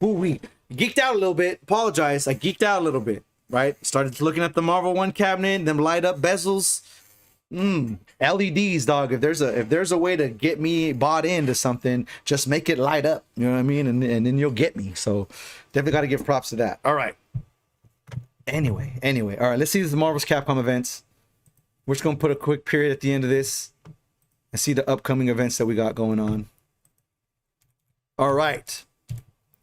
Speaker 1: Ooh, geeked out a little bit. Apologize. I geeked out a little bit, right? Started looking at the Marvel 1 cabinet, them light up bezels. LEDs, dog. If there's a way to get me bought into something, just make it light up. You know what I mean? And then you'll get me. So definitely got to give props to that. All right. Anyway. All right. Let's see the Marvel's Capcom events. We're just gonna put a quick period at the end of this and see the upcoming events that we got going on. All right.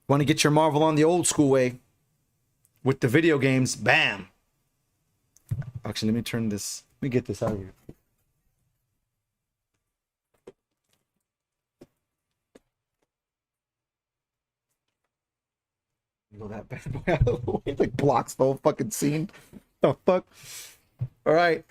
Speaker 1: Want to get your Marvel on the old school way with the video games? Bam. Actually, let me get this out of here. Go that bad boy out of the way. Like blocks the whole fucking scene. The fuck? All right.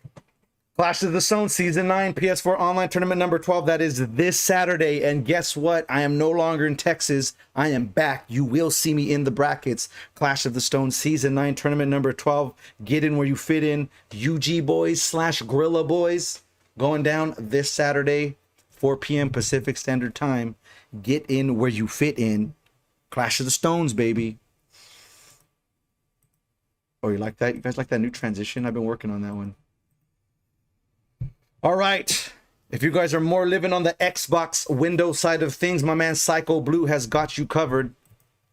Speaker 1: Clash of the Zone Season 9 PS4 Online Tournament number 12. That is this Saturday. And guess what? I am no longer in Texas. I am back. You will see me in the brackets. Clash of the Stone Season 9 Tournament number 12. Get in where you fit in. UG Boys / Gorilla Boys. Going down this Saturday, 4 p.m. Pacific Standard Time. Get in where you fit in. Clash of the Stones, baby. Oh, you like that? You guys like that new transition? I've been working on that one. All right. If you guys are more living on the Xbox Windows side of things, my man Psycho Blue has got you covered.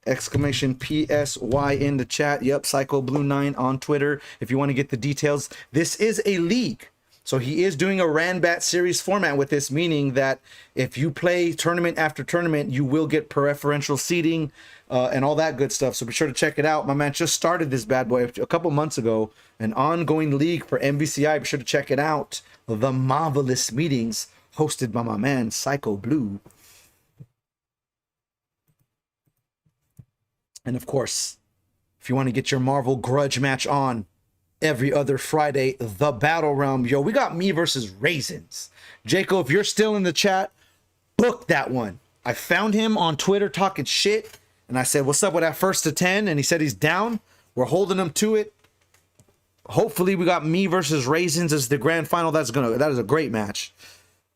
Speaker 1: Exclamation PSY in the chat. Yep, Psycho Blue 9 on Twitter. If you want to get the details, this is a league. So he is doing a Ranbat series format with this, meaning that if you play tournament after tournament, you will get preferential seating and all that good stuff. So be sure to check it out. My man just started this bad boy a couple months ago, an ongoing league for MVCI. Be sure to check it out. The Marvelous Meetings, hosted by my man Psycho Blue. And of course, if you want to get your Marvel grudge match on every other Friday, the Battle Realm. Yo, we got me versus Raisins. Jaco, if you're still in the chat, book that one. I found him on Twitter talking shit, and I said, what's up with that 1st to 10? And he said he's down. We're holding him to it. Hopefully we got me versus Raisins as the grand final. That is a great match.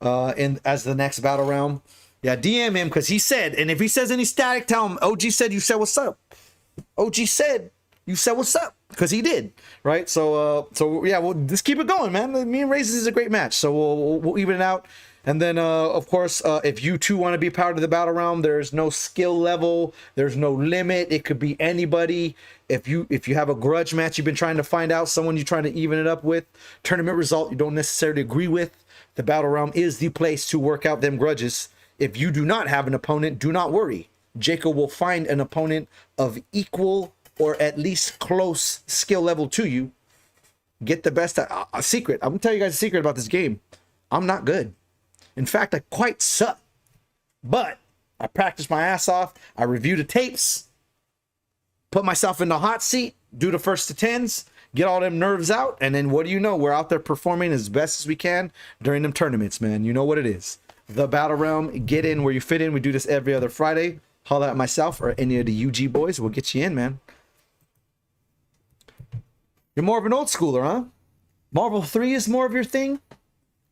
Speaker 1: And as the next Battle Realm. Yeah, DM him because he said, and if he says any static, tell him OG said you said what's up. OG said you said what's up, because he did, right? So yeah, we'll just keep it going, man. Me and Raisins is a great match, so we'll even it out. And then of course, if you too want to be part of the Battle Realm, there's no skill level, there's no limit. It could be anybody. If you have a grudge match you've been trying to find out, someone you're trying to even it up with, tournament result you don't necessarily agree with, the Battle Realm is the place to work out them grudges. If you do not have an opponent, do not worry. Jacob will find an opponent of equal or at least close skill level to you. Get the best. A secret. I'm gonna tell you guys a secret about this game. I'm not good. In fact, I quite suck. But I practiced my ass off. I reviewed the tapes. Put myself in the hot seat. Do the 1st to 10s. Get all them nerves out. And then what do you know? We're out there performing as best as we can during them tournaments, man. You know what it is. The Battle Realm. Get in where you fit in. We do this every other Friday. Holler at myself or any of the UG boys. We'll get you in, man. You're more of an old schooler, huh? Marvel 3 is more of your thing?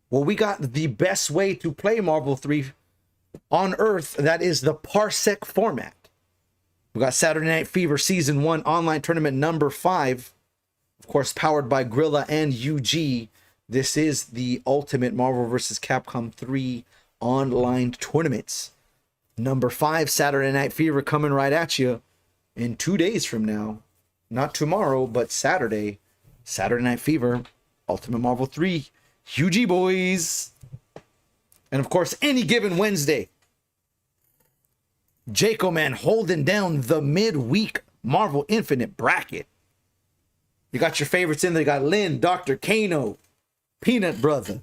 Speaker 1: Well, we got the best way to play Marvel 3 on Earth. That is the Parsec format. We got Saturday Night Fever Season 1 Online Tournament number 5. Of course, powered by Grilla and UG. This is the ultimate Marvel vs. Capcom 3 online tournaments. Number 5, Saturday Night Fever, coming right at you in 2 days from now. Not tomorrow, but Saturday. Saturday Night Fever, Ultimate Marvel 3, UG boys. And of course, any given Wednesday, Jaco Man holding down the midweek Marvel Infinite bracket. You got your favorites in there. You got Lynn, Dr. Kano, Peanut Brother.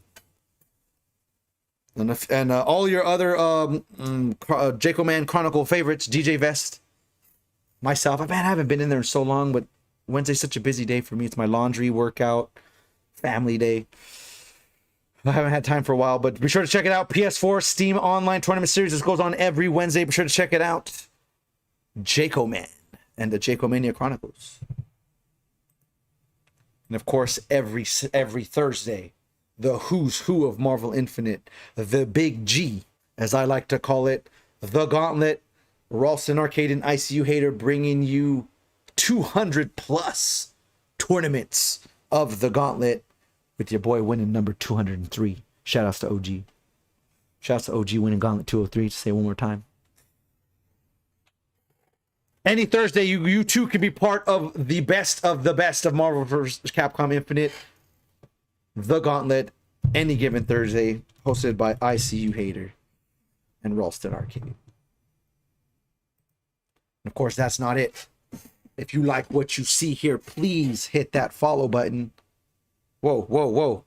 Speaker 1: And all your other Jaco Man Chronicle favorites, DJ Vest, myself. Man, I haven't been in there in so long, but Wednesday's such a busy day for me. It's my laundry, workout, family day. I haven't had time for a while, but be sure to check it out. PS4 Steam Online Tournament Series. This goes on every Wednesday. Be sure to check it out. Jaco Man and the Jaco Mania Chronicles. And of course, every Thursday, the who's who of Marvel Infinite, the Big G, as I like to call it, the Gauntlet, Ralston Arcade and ICU Hater bringing you 200 plus tournaments of the Gauntlet, with your boy winning number 203. Shout outs to OG. Shout outs to OG winning Gauntlet 203. To say it one more time. Any Thursday, you too can be part of the best of Marvel vs. Capcom Infinite, the Gauntlet, any given Thursday, hosted by ICU Hater and Ralston Arcade. And of course, that's not it. If you like what you see here, please hit that follow button. Whoa.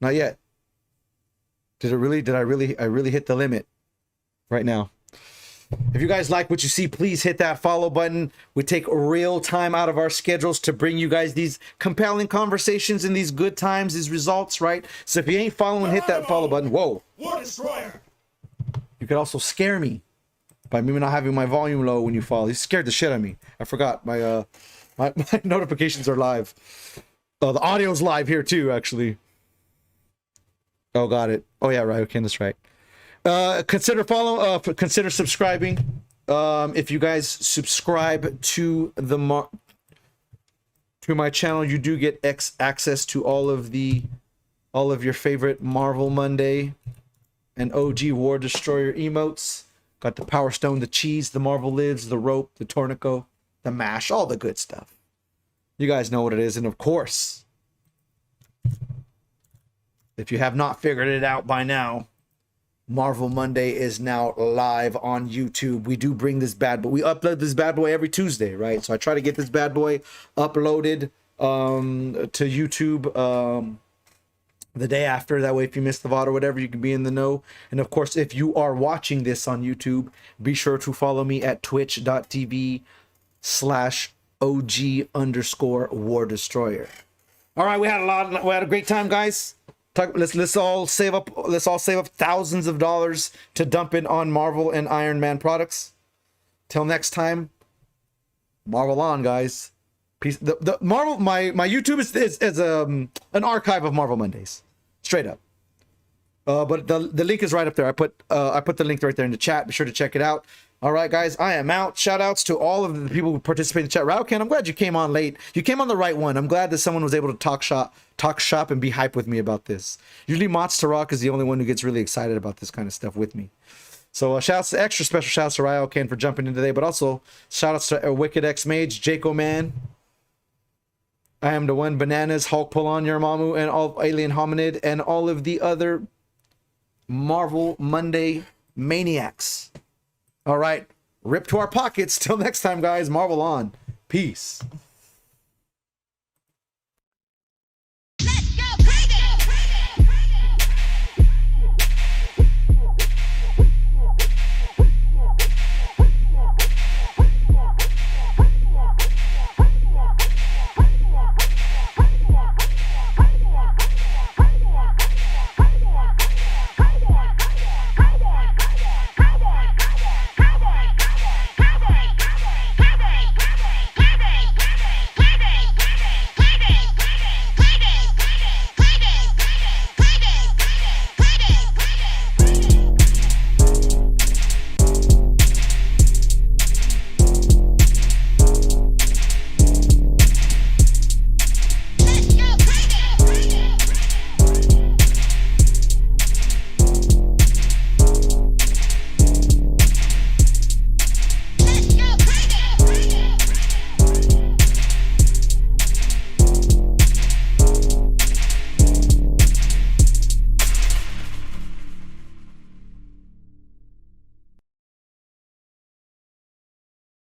Speaker 1: Not yet. I really hit the limit right now. If you guys like what you see, please hit that follow button. We take real time out of our schedules to bring you guys these compelling conversations and these good times, these results, right? So if you ain't following, hit that follow button. Whoa.
Speaker 3: War Destroyer.
Speaker 1: You could also scare me by me not having my volume low when you follow. You scared the shit out of me. I forgot my my notifications are live. Oh, the audio's live here too, actually. Oh, got it. Oh yeah, right. Okay, that's right. Consider subscribing. If you guys subscribe to my channel, you do get access to all of your favorite Marvel Monday and OG War Destroyer emotes. Got the Power Stone, the cheese, the Marvel lids, the rope, the Tornico, the mash, all the good stuff. You guys know what it is. And of course, if you have not figured it out by now, Marvel Monday is now live on YouTube. We do bring this bad boy. We upload this bad boy every Tuesday, right? So I try to get this bad boy uploaded to YouTube the day after. That way, if you miss the VOD or whatever, you can be in the know. And of course, if you are watching this on YouTube, be sure to follow me at twitch.tv/OG_War Destroyer. All right, we had a great time, guys. Let's all save up thousands of dollars to dump in on Marvel and Iron Man products. Till next time, Marvel on, guys. Peace. The Marvel, my YouTube is an archive of Marvel Mondays, straight up. But the link is right up there. I put the link right there in the chat. Be sure to check it out. All right, guys, I am out. Shout outs to all of the people who participate in the chat. Rauken, I'm glad you came on late. You came on the right one. I'm glad that someone was able to talk shop and be hype with me about this. Usually Monster Rock is the only one who gets really excited about this kind of stuff with me. So extra special shout outs to Rauken for jumping in today, but also shout outs to Wicked X Mage, Jaco Man, I Am the One, Bananas, Hulk Pull On Your Mamu, and all Alien Hominid, and all of the other Marvel Monday maniacs. All right, rip to our pockets. Till next time, guys. Marvel on. Peace.